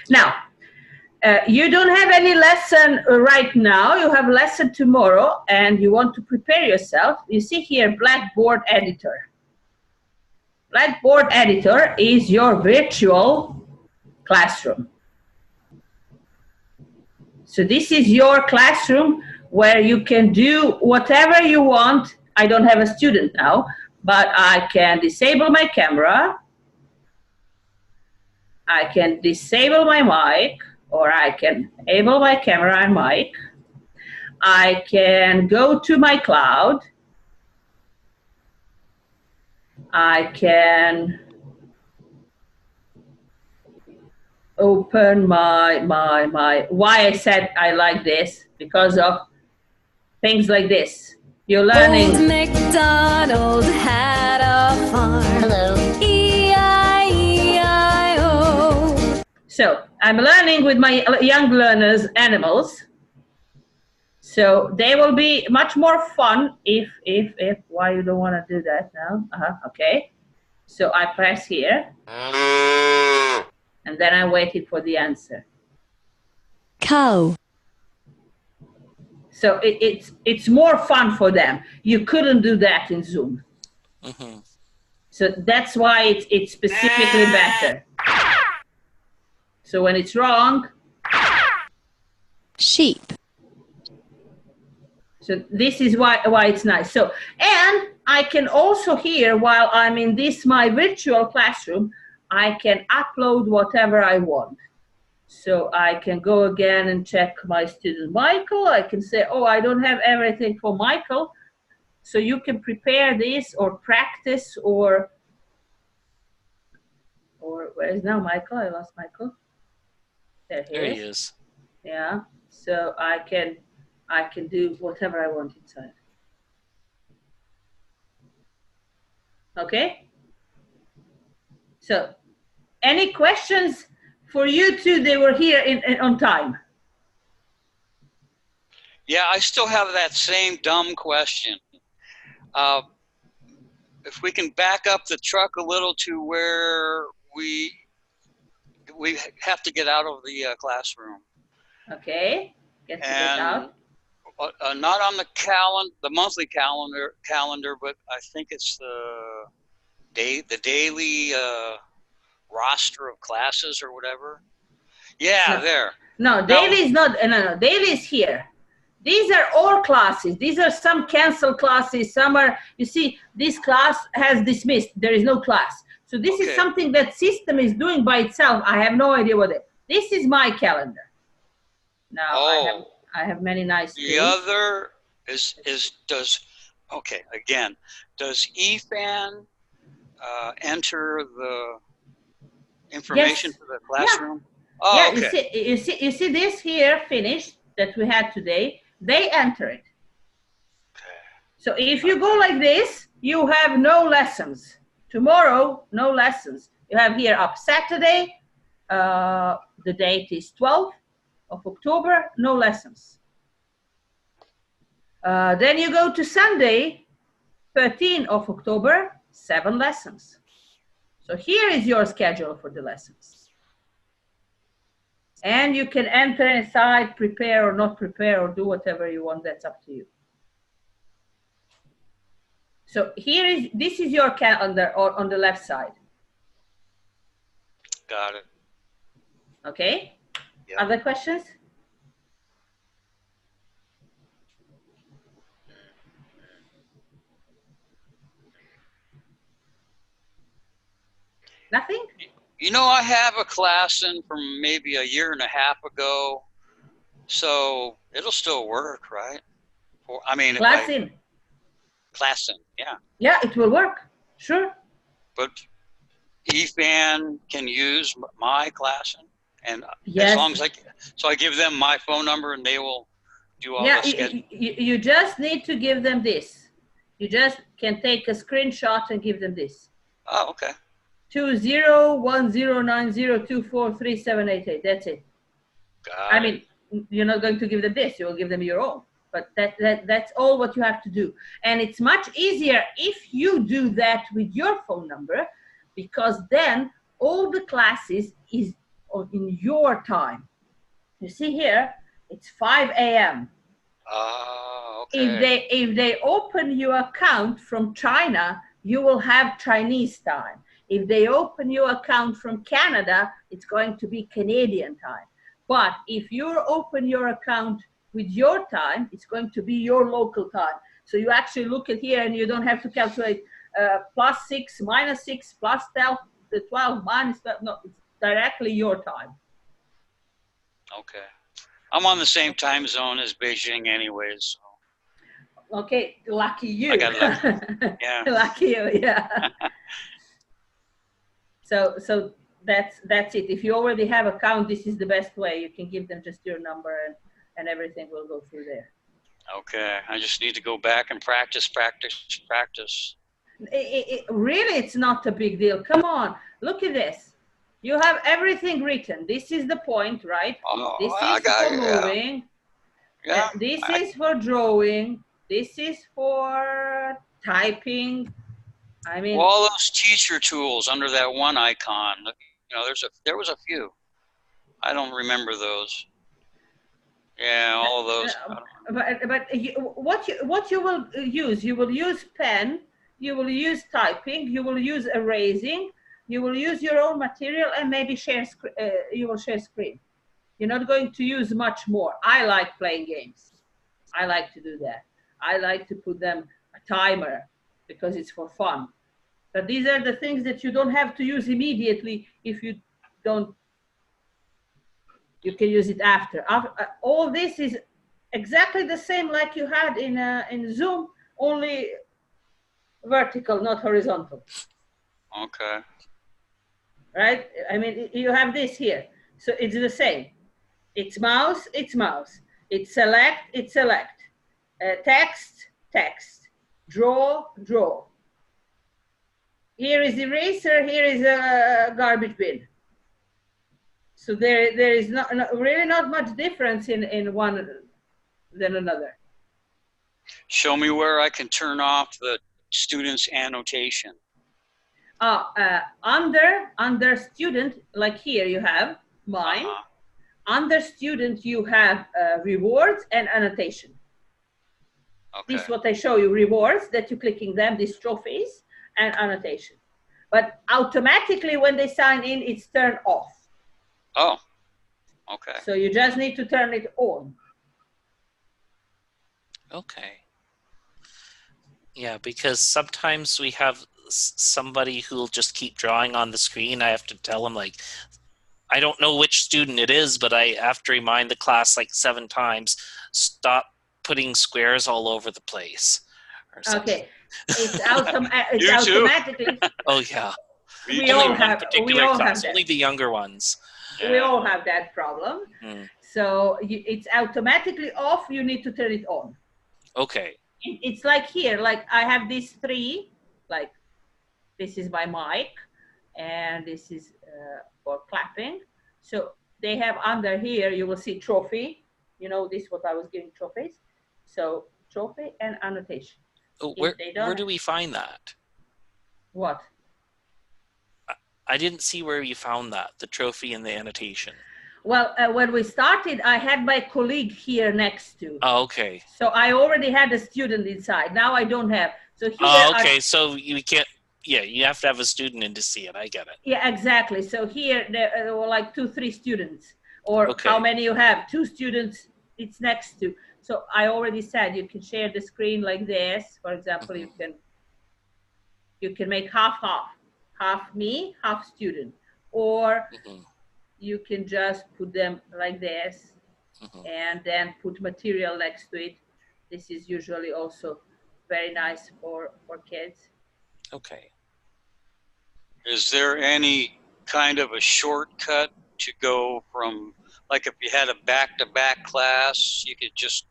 Now, you don't have any lesson right now. You have lesson tomorrow, and you want to prepare yourself. You see here, Blackboard Editor. Blackboard Editor is your virtual classroom. So this is your classroom where you can do whatever you want. I don't have a student now, but I can disable my camera. I can disable my mic, or I can enable my camera and mic. I can go to my cloud. I can open my why I said I like this, because of things like this. You're learning. Old MacDonald had a farm. Hello. E-I-E-I-O. So I'm learning with my young learners animals. So they will be much more fun if why you don't want to do that now? Okay. So I press here. And then I waited for the answer. Cow. So it's more fun for them. You couldn't do that in Zoom. Mm-hmm. So that's why it's specifically better. So when it's wrong. Sheep. So this is why it's nice. So, and I can also hear while I'm in this my virtual classroom, I can upload whatever I want. So I can go again and check my student Michael. I can say, oh, I don't have everything for Michael. So you can prepare this or practice or where is now Michael? I lost Michael. There he is. Yeah. So I can do whatever I want inside. Okay? So any questions for you two? They were here on time. Yeah, I still have that same dumb question. If we can back up the truck a little to where we have to get out of the classroom. Okay. Get out. Not on the monthly calendar, but I think it's the daily roster of classes or whatever. Yeah, no. There. No, daily is not. No, daily is here. These are all classes. These are some canceled classes. Some are, you see, this class has dismissed. There is no class. So this is something that system is doing by itself. I have no idea what it is. This is my calendar. Now I have many nice things. The other does EFAN enter the information for the classroom? Yeah. Oh, yeah, okay. You see this here finished that we had today. They enter it. Okay. So if you go like this, you have no lessons. Tomorrow, no lessons. You have here up Saturday. The date is 12th of October. No lessons. Then you go to Sunday, 13th of October. 7 lessons. So here is your schedule for the lessons. And you can enter inside, prepare or not prepare, or do whatever you want. That's up to you. So this is your calendar on the left side. Got it. Okay. Yep. Other questions? Nothing? You know, I have a class in from maybe a year and a half ago, so it'll still work, right? ClassIn. ClassIn, yeah. Yeah, it will work, sure. But EFAN can use my ClassIn And Yes. as long as I give them my phone number and they will do all Yeah, the schedule. you just need to give them this. You just can take a screenshot and give them this. Oh, okay. 201090243788. That's it. Got I it. mean, you're not going to give them this. You'll give them your own. But that's all what you have to do. And it's much easier if you do that with your phone number, because then all the classes is in your time. You see here, it's 5 a.m. Oh, okay. If they open your account from China, you will have Chinese time. If they open your account from Canada, it's going to be Canadian time. But if you open your account with your time, it's going to be your local time. So you actually look at here and you don't have to calculate +6, -6, +12, -12. No, it's directly your time. Okay. I'm on the same time zone as Beijing anyways. So. Okay, lucky you. I got lucky. Yeah. Lucky you, yeah. So that's it. If you already have account, this is the best way. You can give them just your number and everything will go through there. Okay. I just need to go back and practice. Really, it's not a big deal. Come on, look at this. You have everything written. This is the point, right? Oh, This I is got for moving. Yeah. This is for drawing. This is for typing. I mean, Well, all those teacher tools under that one icon. You know, there was a few. I don't remember those. Yeah, all of those. What you will use? You will use pen. You will use typing. You will use erasing. You will use your own material and maybe you will share screen. You're not going to use much more. I like playing games. I like to do that. I like to put them a timer because it's for fun. But these are the things that you don't have to use immediately if you don't. You can use it after. All this is exactly the same like you had in Zoom, only vertical, not horizontal. Okay. Right? I mean, you have this here. So it's the same. It's mouse, it's mouse. It's select, it's select. Text, text. Draw, draw. Here is eraser, here is a garbage bin. So there is really not much difference in one than another. Show me where I can turn off the student's annotation. Under student, like here you have mine. Under student you have rewards and annotation. Okay. This is what I show you, rewards that you're clicking them, these trophies, and annotation. But automatically when they sign in, it's turned off. Oh, okay. So you just need to turn it on. Okay. Yeah, because sometimes we have somebody who'll just keep drawing on the screen. I have to tell them, like, I don't know which student it is, but I have to remind the class like 7 times, stop putting squares all over the place. Okay. It's automatically. Oh, yeah. We all have class, that. only the younger ones. We all have that problem. So it's automatically off. You need to turn it on. Okay. It's like here, like I have these 3, like this is my mic and this is for clapping. So they have under here, you will see trophy. You know, this is what I was giving trophies. So trophy and annotation. Oh, where do we find that? What? I didn't see where you found that, the trophy and the annotation. Well, when we started, I had my colleague here next to. Oh, okay. So I already had a student inside. Now I don't have. So here okay. So you can't. Yeah, you have to have a student in to see it. I get it. Yeah, exactly. So here there were like 2, 3 students, or how many you have? 2 students. It's next to. So I already said you can share the screen like this. For example, you can make half me, half student, or you can just put them like this and then put material next to it. This is usually also very nice for kids. Okay. Is there any kind of a shortcut to go from, like if you had a back-to-back class, you could just,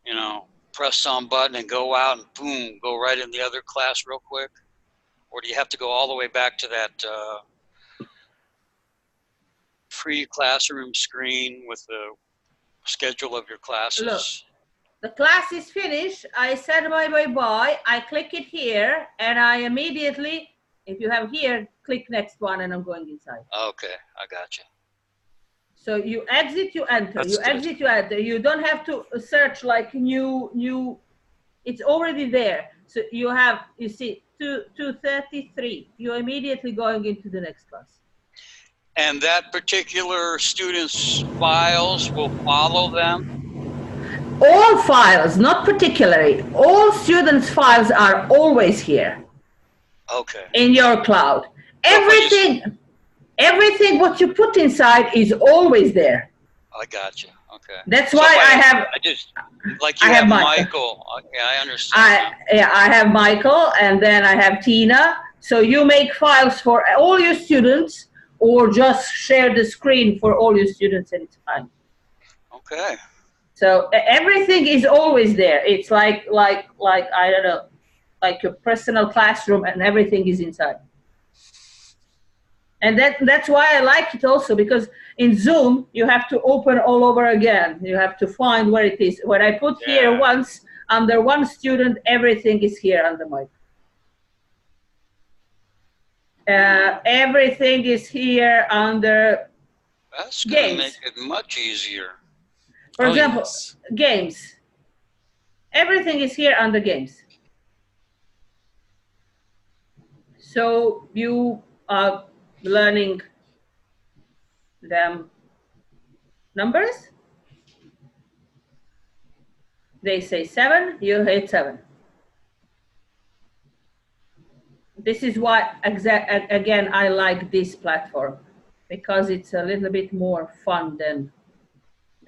you know, press some button and go out and boom, go right in the other class real quick? Or do you have to go all the way back to that free classroom screen with the schedule of your classes? Look, the class is finished. I said bye, bye, bye. I click it here, and I immediately, if you have here, click next one, and I'm going inside. Okay, I got you. So you exit, you enter. That's You good. exit, you enter. You don't have to search like new. It's already there. So you see 233. You're immediately going into the next class. And that particular student's files will follow them? All files, not particularly, all students' files are always here Okay. in your cloud. Everything what you put inside is always there. I got you. Okay. That's So why if I have, I just, like you I have have Michael. Yeah, I understand. I have Michael, and then I have Tina. So you make files for all your students, or just share the screen for all your students, and it's fine. Okay. So everything is always there. It's like I don't know, like your personal classroom, and everything is inside. And that's why I like it also, because in Zoom you have to open all over again. You have to find where it is. When I put here once under one student, everything is here under my. Everything is here under That's going to games. make it much easier. For example, yes. games. Everything is here under games. So you are learning them numbers. They say 7, you hit 7. This is why, again, I like this platform, because it's a little bit more fun than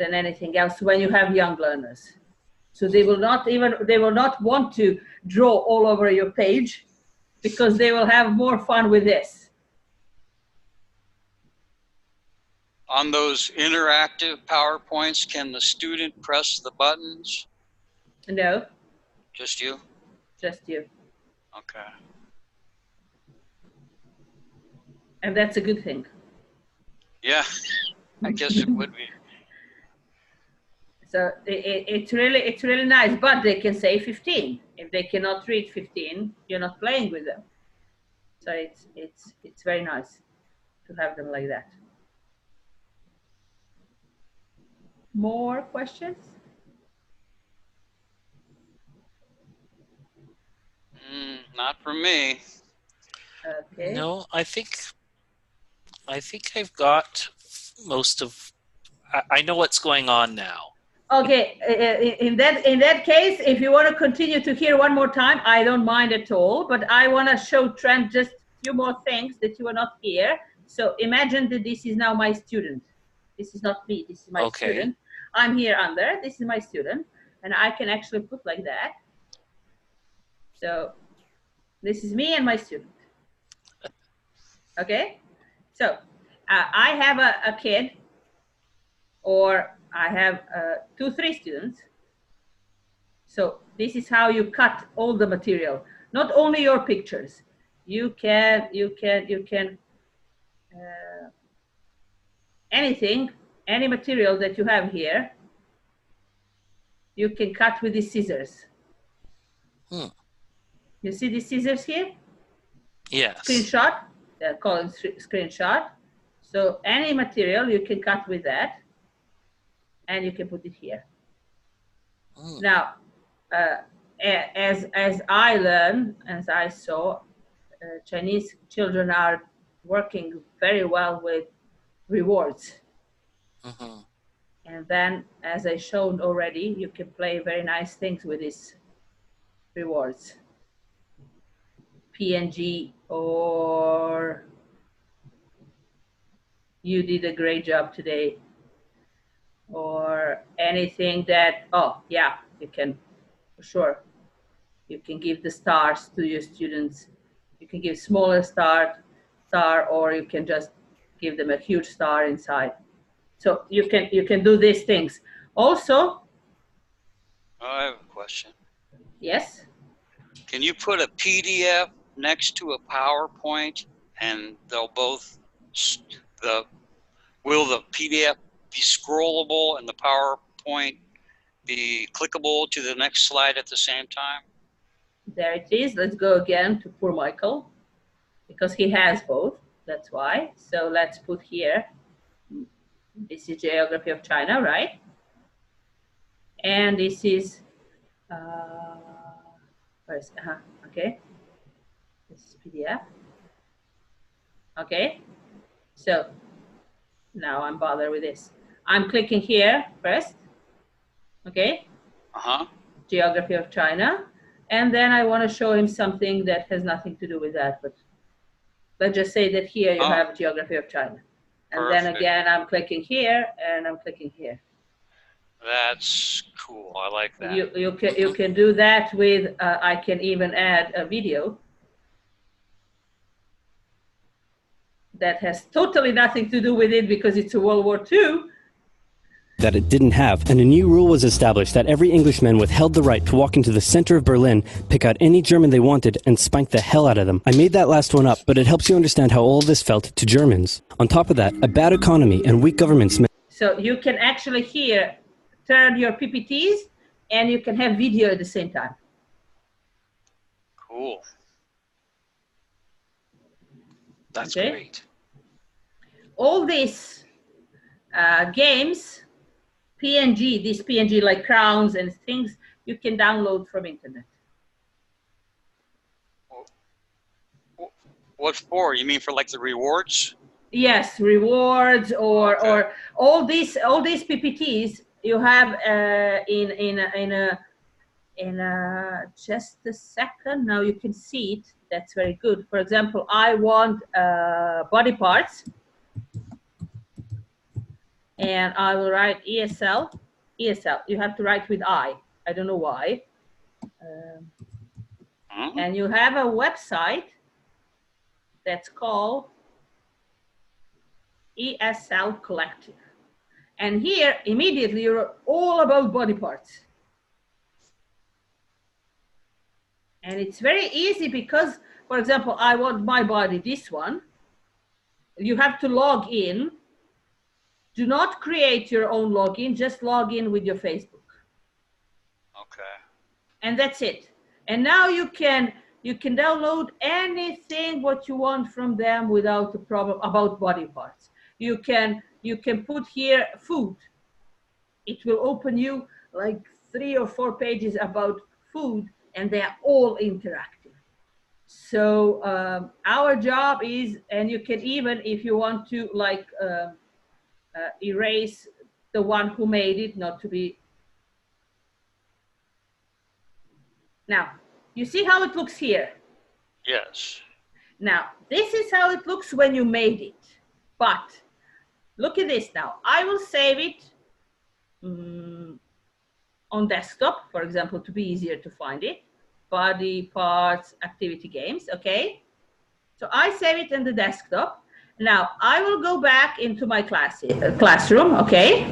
anything else when you have young learners. So they will not want to draw all over your page, because they will have more fun with this. On those interactive PowerPoints, can the student press the buttons? No, Just you? just you. Okay. And that's a good thing. Yeah, I guess it would be. So it's really nice, but they can say 15. If they cannot read 15, you're not playing with them. So it's very nice to have them like that. More questions? Not from me. Okay. No, I think I've got most of. I know what's going on now. Okay. In that case, if you want to continue to hear one more time, I don't mind at all. But I want to show Trent just a few more things that you are not here. So imagine that this is now my student. This is not me. This is my student. I'm here under. This is my student, and I can actually put like that. So this is me and my student. Okay. So I have a kid, or I have 2-3 students. So this is how you cut all the material, not only your pictures. You can anything, any material that you have here, you can cut with these scissors. You see these scissors here? Yes. Screenshot. They're called screenshot. So any material you can cut with that, and you can put it here. Now, as I learn, as I saw, Chinese children are working very well with rewards. And then, as I showed already, you can play very nice things with these rewards. PNG, or you did a great job today, or anything that, oh yeah, you can, for sure. You can give the stars to your students. You can give smaller star, or you can just give them a huge star inside. So you can do these things. Also, I have a question. yes. Can you put a PDF next to a PowerPoint, and they'll both will the PDF be scrollable and the PowerPoint be clickable to the next slide at the same time? There it is. Let's go again to poor Michael, because he has both. That's why. So let's put here, this is geography of China, right? And this is, first, okay. This is PDF. Okay. So now I'm bothered with this. I'm clicking here first. Okay. Uh-huh. Geography of China. And then I want to show him something that has nothing to do with that, but let's just say that here you have geography of China. And Perfect. then again, I'm clicking here and I'm clicking here. That's cool. I like that. You can do that with, I can even add a video that has totally nothing to do with it because it's a World War II. That it didn't have, and a new rule was established that every Englishman withheld the right to walk into the center of Berlin, pick out any German they wanted, and spank the hell out of them. I made that last one up, but it helps you understand how all this felt to Germans. On top of that, a bad economy and weak governments meant... So you can actually here turn your PPTs, and you can have video at the same time. Cool. That's Okay. great. All these games, PNG, these PNG like crowns and things, you can download from internet. What for? You mean for like the rewards? Yes, rewards or Okay. or all these PPTs you have in just a second. Now you can see it. That's very good. For example, I want body parts, and I will write ESL. ESL. You have to write with I. I don't know why. And you have a website that's called ESL Collective. And here, immediately, you're all about body parts. And it's very easy because, for example, I want my body, this one. You have to log in. Do not create your own login, just log in with your Facebook. Okay. And that's it. And now you can download anything what you want from them without a problem about body parts. You can put here food. It will open you like 3 or 4 pages about food, and they are all interactive. So our job is, and you can even, if you want to, like erase the one who made it, not to be. Now, you see how it looks here? Yes. Now, this is how it looks when you made it. But look at this now. I will save it on desktop, for example, to be easier to find it. Body parts, activity games, okay? So I save it in the desktop. Now, I will go back into my classroom, okay?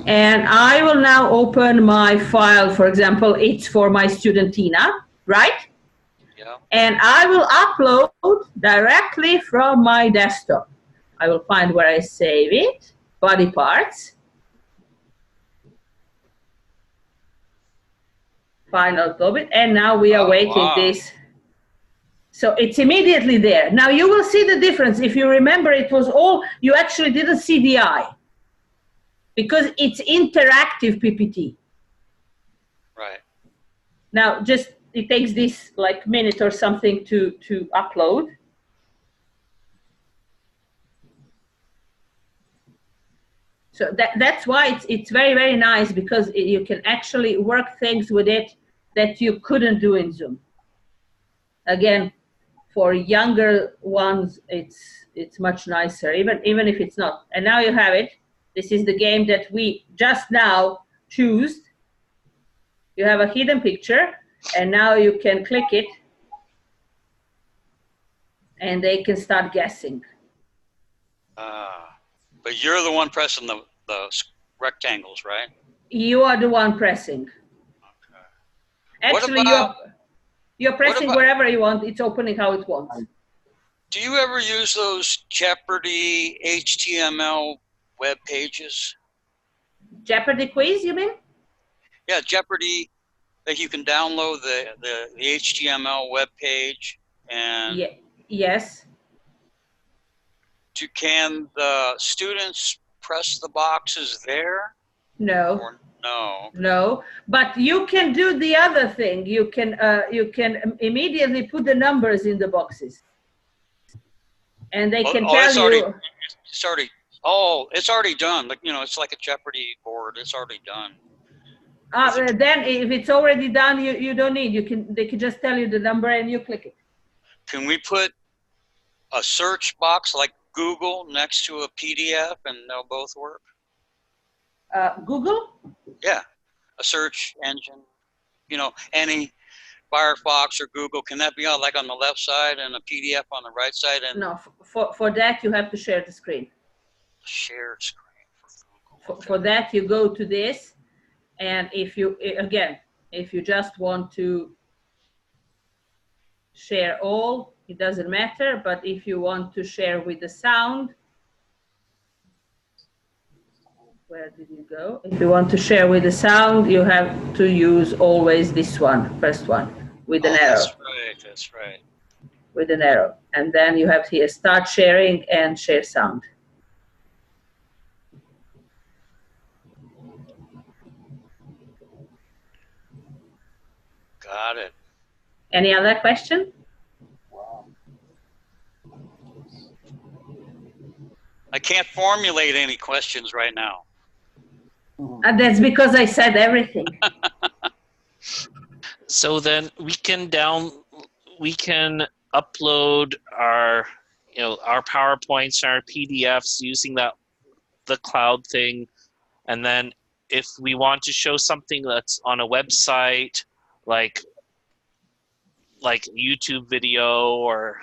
And I will now open my file. For example, it's for my student Tina, right? Yeah. And I will upload directly from my desktop. I will find where I save it, body parts. Final upload, and now we are waiting this. So it's immediately there. Now you will see the difference. If you remember, it was all, you actually didn't see the eye because it's interactive PPT. Right. Now just, it takes this like minute or something to upload. So that's why it's very, very nice, because you can actually work things with it that you couldn't do in Zoom. Again, for younger ones, it's much nicer, even if it's not. And now you have it. This is the game that we just now choose. You have a hidden picture, and now you can click it, and they can start guessing. But you're the one pressing the rectangles, right? You are the one pressing. Okay. Actually, you're pressing wherever you want. It's opening how it wants. Do you ever use those Jeopardy HTML web pages? Jeopardy quiz, you mean? Yeah, Jeopardy, that you can download the HTML web page and yes. Can the students press the boxes there? No. Or no? No, but you can do the other thing. You can immediately put the numbers in the boxes, and they can tell you. It's already done. Like, you know, it's like a Jeopardy board. It's already done. Then if it's already done, you don't need. They can just tell you the number and you click it. Can we put a search box like Google next to a PDF and they'll both work? Google? Yeah, a search engine. You know, any Firefox or Google, can that be on like on the left side and a PDF on the right side? And no, for that you have to share the screen. Shared screen for Google. For that you go to this, and if you just want to share all, it doesn't matter. But if you want to share with the sound, where did you go? If you want to share with the sound, you have to use always this one, first one, with an arrow. That's right. With an arrow. And then you have here start sharing and share sound. Got it. Any other question? I can't formulate any questions right now. And that's because I said everything. So then we can upload our PowerPoints and our PDFs using the cloud thing, and then if we want to show something that's on a website like YouTube video or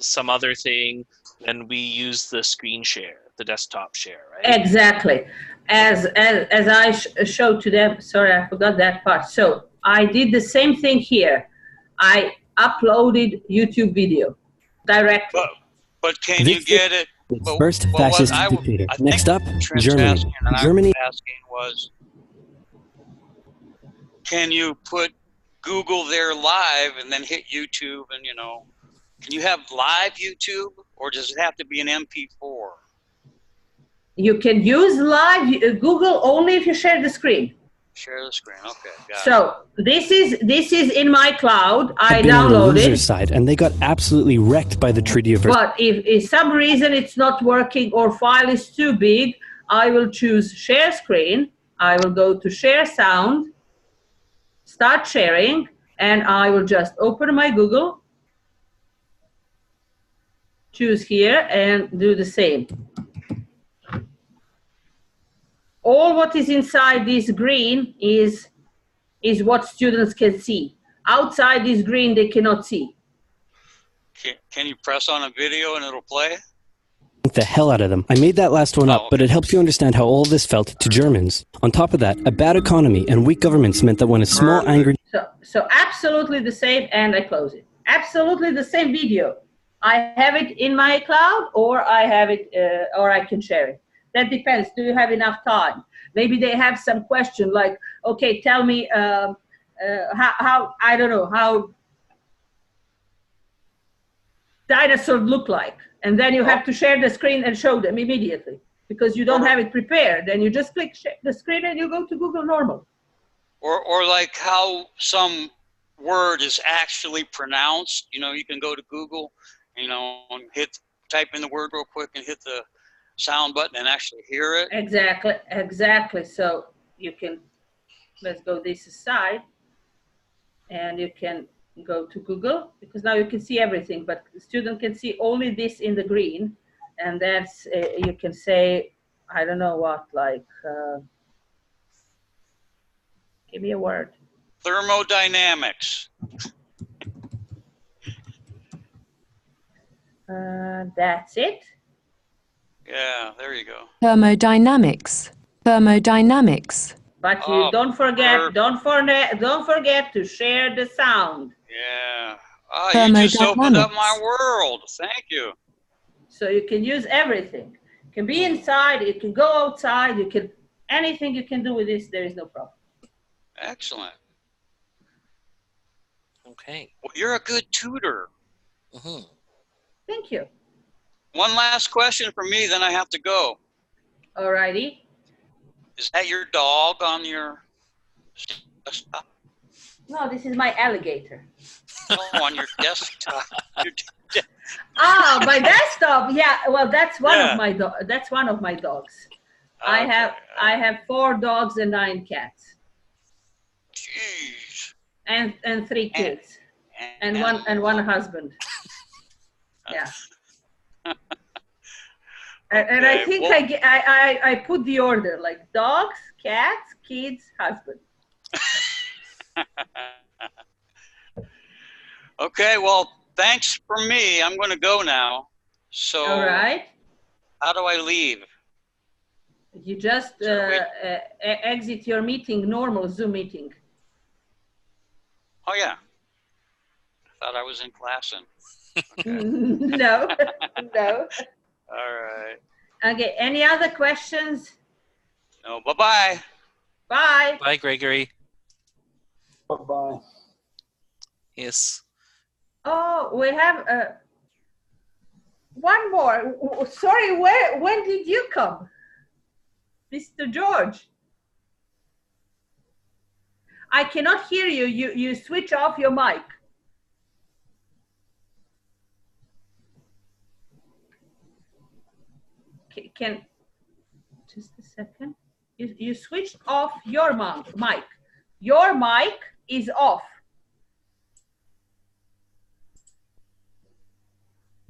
some other thing, then we use the screen share, the desktop share, right? Exactly. As I showed to them, sorry, I forgot that part. So I did the same thing here. I uploaded YouTube video directly. But can you get it? First fascist dictator. Next up, Germany. Germany. Asking was, can you put Google there live and then hit YouTube and, you know, can you have live YouTube or does it have to be an MP4? You can use live Google only if you share the screen. Share the screen, okay. Got so this is in my cloud. I downloaded on the user it. side, and they got absolutely wrecked by the Treaty of Versailles. But if some reason it's not working or file is too big, I will choose share screen. I will go to share sound, start sharing, and I will just open my Google, choose here, and do the same. All what is inside this green is what students can see. Outside this green, they cannot see. Can you press on a video and it'll play? The hell out of them. I made that last one up, okay. But it helps you understand how all this felt to Germans. On top of that, a bad economy and weak governments meant that when a small angry... So absolutely the same, and I close it. Absolutely the same video. I have it in my cloud, or I have it, or I can share it. That depends. Do you have enough time? Maybe they have some question like, okay, tell me how I don't know, how dinosaurs look like. And then you have to share the screen and show them immediately because you don't have it prepared. Then you just click share the screen and you go to Google normal. Or like how some word is actually pronounced. You know, you can go to Google, you know, and type in the word real quick and hit the sound button and actually hear it. Exactly. So you can, let's go this aside, and you can go to Google because now you can see everything, but the student can see only this in the green, and that's you can say, I don't know what, like give me a word. Thermodynamics. That's it. Yeah, there you go. Thermodynamics. Thermodynamics. But you Oh, don't forget to share the sound. Yeah. Oh, you just opened up my Thermodynamics. world. Thank you. So you can use everything. You can be Hmm. inside, you can go outside, you can anything you can do with this, there is no problem. Excellent. Okay. Well, you're a good tutor. Hmm. Thank you. One last question for me, then I have to go. Alrighty. Is that your dog on your desktop? No, this is my alligator. No, on your desktop. Ah, my desktop. Yeah, well, that's one Yeah. of my that's one of my dogs. I Okay. have 4 dogs and 9 cats Jeez. and 3 kids and one husband. Yeah. And I Okay, think well- I put the order like dogs, cats, kids, husband. Okay, well, thanks for me. I'm going to go now. So, All right. how do I leave? You just exit your meeting, normal Zoom meeting. Oh, yeah. I thought I was in ClassIn. No, no. All right. Okay, any other questions? No, bye-bye. Bye. Bye, Gregory. Bye-bye. Yes. Oh, we have one more. Sorry, when did you come? Mr. George. I cannot hear you. You switch off your mic. Can just a second. You switched off your mic. Your mic is off.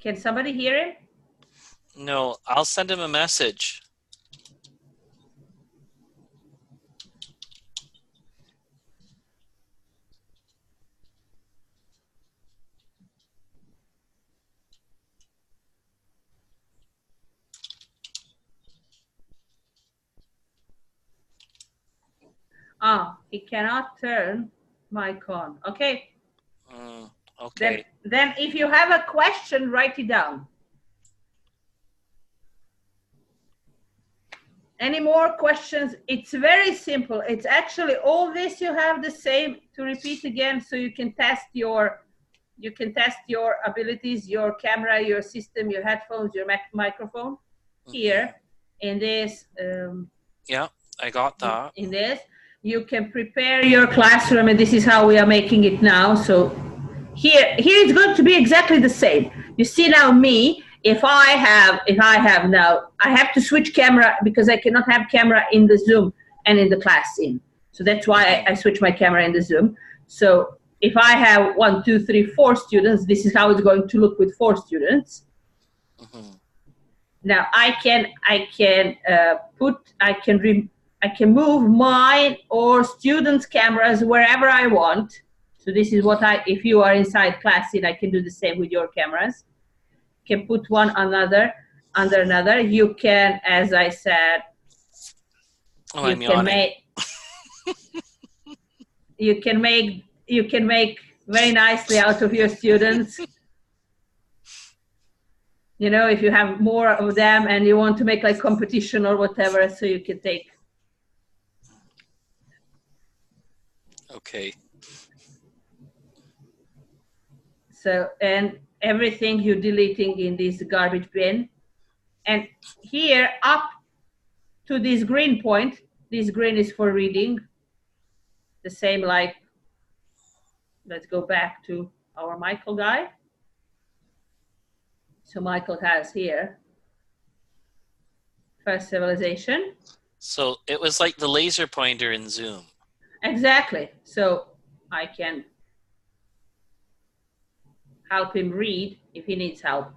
Can somebody hear him? No, I'll send him a message. Ah, he cannot turn mic on. Okay. Okay. Then if you have a question, write it down. Any more questions? It's very simple. It's actually all this you have the same to repeat again, so you can test your abilities, your camera, your system, your headphones, your microphone here in this. Yeah, I got that. In this, you can prepare your classroom, and this is how we are making it now. So here it's going to be exactly the same. You see now me. If I have now, I have to switch camera because I cannot have camera in the Zoom and in the ClassIn. So that's why I switch my camera in the Zoom. So if I have 1, 2, 3, 4 students, this is how it's going to look with 4 students. Now I can move mine or students' cameras wherever I want. So this is what if you are inside ClassIn, I can do the same with your cameras. Can put one under another. You can, as I said, you can make very nicely out of your students. You know, if you have more of them and you want to make like competition or whatever, so you can take. Okay. So, and everything you're deleting in this garbage bin. And here up to this green point, this green is for reading. The same like, let's go back to our Michael guy. So Michael has here, first civilization. So it was like the laser pointer in Zoom. Exactly. So I can help him read if he needs help.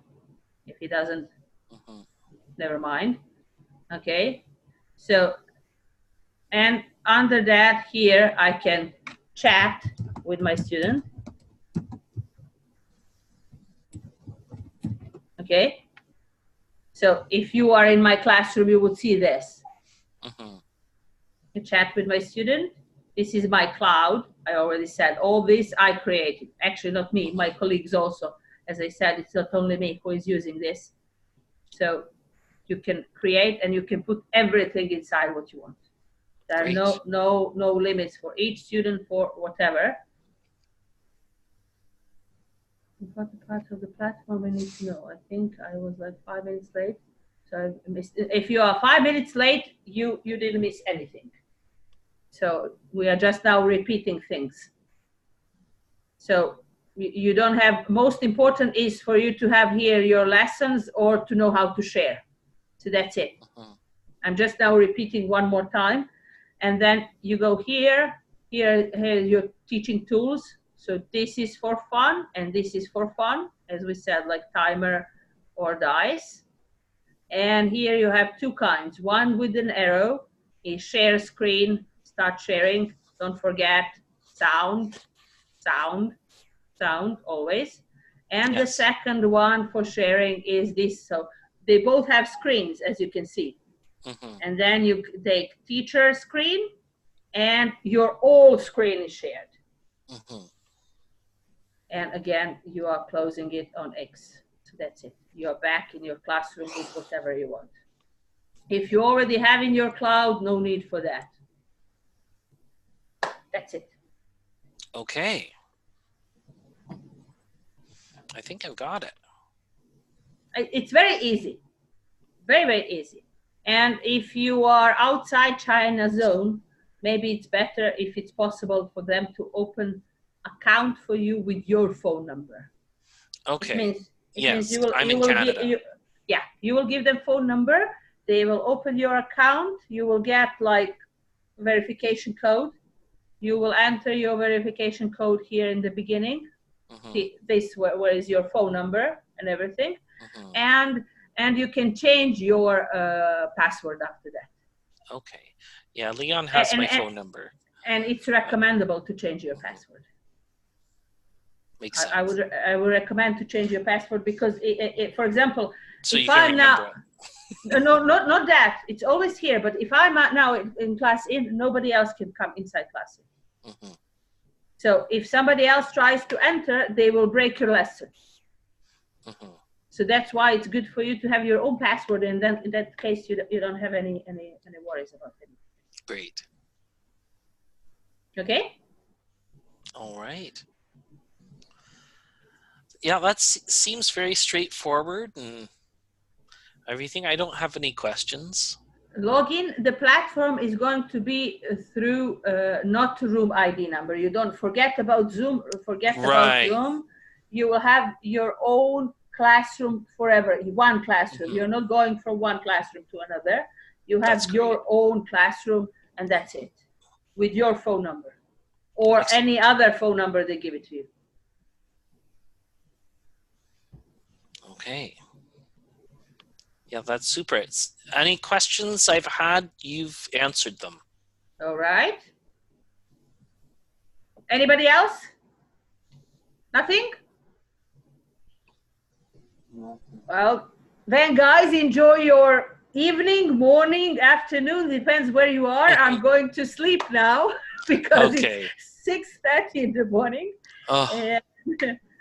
If he doesn't, never mind. Okay. So, and under that here, I can chat with my student. Okay. So if you are in my classroom, you would see this. Mm-hmm. You chat with my student. This is my cloud. I already said all this I created. Actually, not me, my colleagues also. As I said, it's not only me who is using this. So you can create and you can put everything inside what you want. There are no limits for each student for whatever. What part of the platform I need to know? I think I was like 5 minutes late. So I missed. If you are 5 minutes late, you didn't miss anything. So we are just now repeating things. So you don't have, most important is for you to have here your lessons or to know how to share. So that's it. I'm just now repeating one more time. And then you go here your teaching tools. So this is for fun and this is for fun, as we said, like timer or dice. And here you have two kinds. One with an arrow is share screen, start sharing. Don't forget sound, sound, sound always. And the second one for sharing is this. So they both have screens, as you can see. And then you take teacher screen and your whole screen is shared. And again, you are closing it on X. So that's it. You are back in your classroom with whatever you want. If you already have in your cloud, no need for that. That's it. Okay. I think I've got it. It's very easy. Very, very easy. And if you are outside China zone, maybe it's better if it's possible for them to open account for you with your phone number. Okay. It means I'm in Canada. You will give them phone number. They will open your account. You will get like verification code. You will enter your verification code here in the beginning. This where is your phone number and everything. And you can change your password after that. Okay. Yeah, Leon has my phone number. And it's recommendable to change your password. Makes sense. I would recommend to change your password because, for example, so if you can I'm remember now, no, not that. It's always here. But if I'm now in ClassIn, nobody else can come inside ClassIn. So if somebody else tries to enter, they will break your lesson. So that's why it's good for you to have your own password, and then in that case, you don't have any worries about it. Great. Okay. All right. Yeah, that seems very straightforward and everything. I don't have any questions. Login, the platform is going to be through not room ID number. You don't forget about Zoom, about Zoom. You will have your own classroom forever, one classroom. You're not going from one classroom to another. You have your own classroom and that's it, with your phone number or any other phone number they give it to you. Okay. Yeah, that's super. Any questions I've had, you've answered them. All right. Anybody else? Nothing? Well, then guys, enjoy your evening, morning, afternoon, depends where you are. I'm going to sleep now because it's 6:30 in the morning.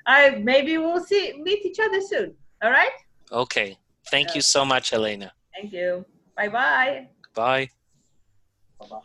And maybe we'll meet each other soon. All right? Okay. Thank you so much, Elena. Thank you. Bye-bye. Bye. Bye-bye.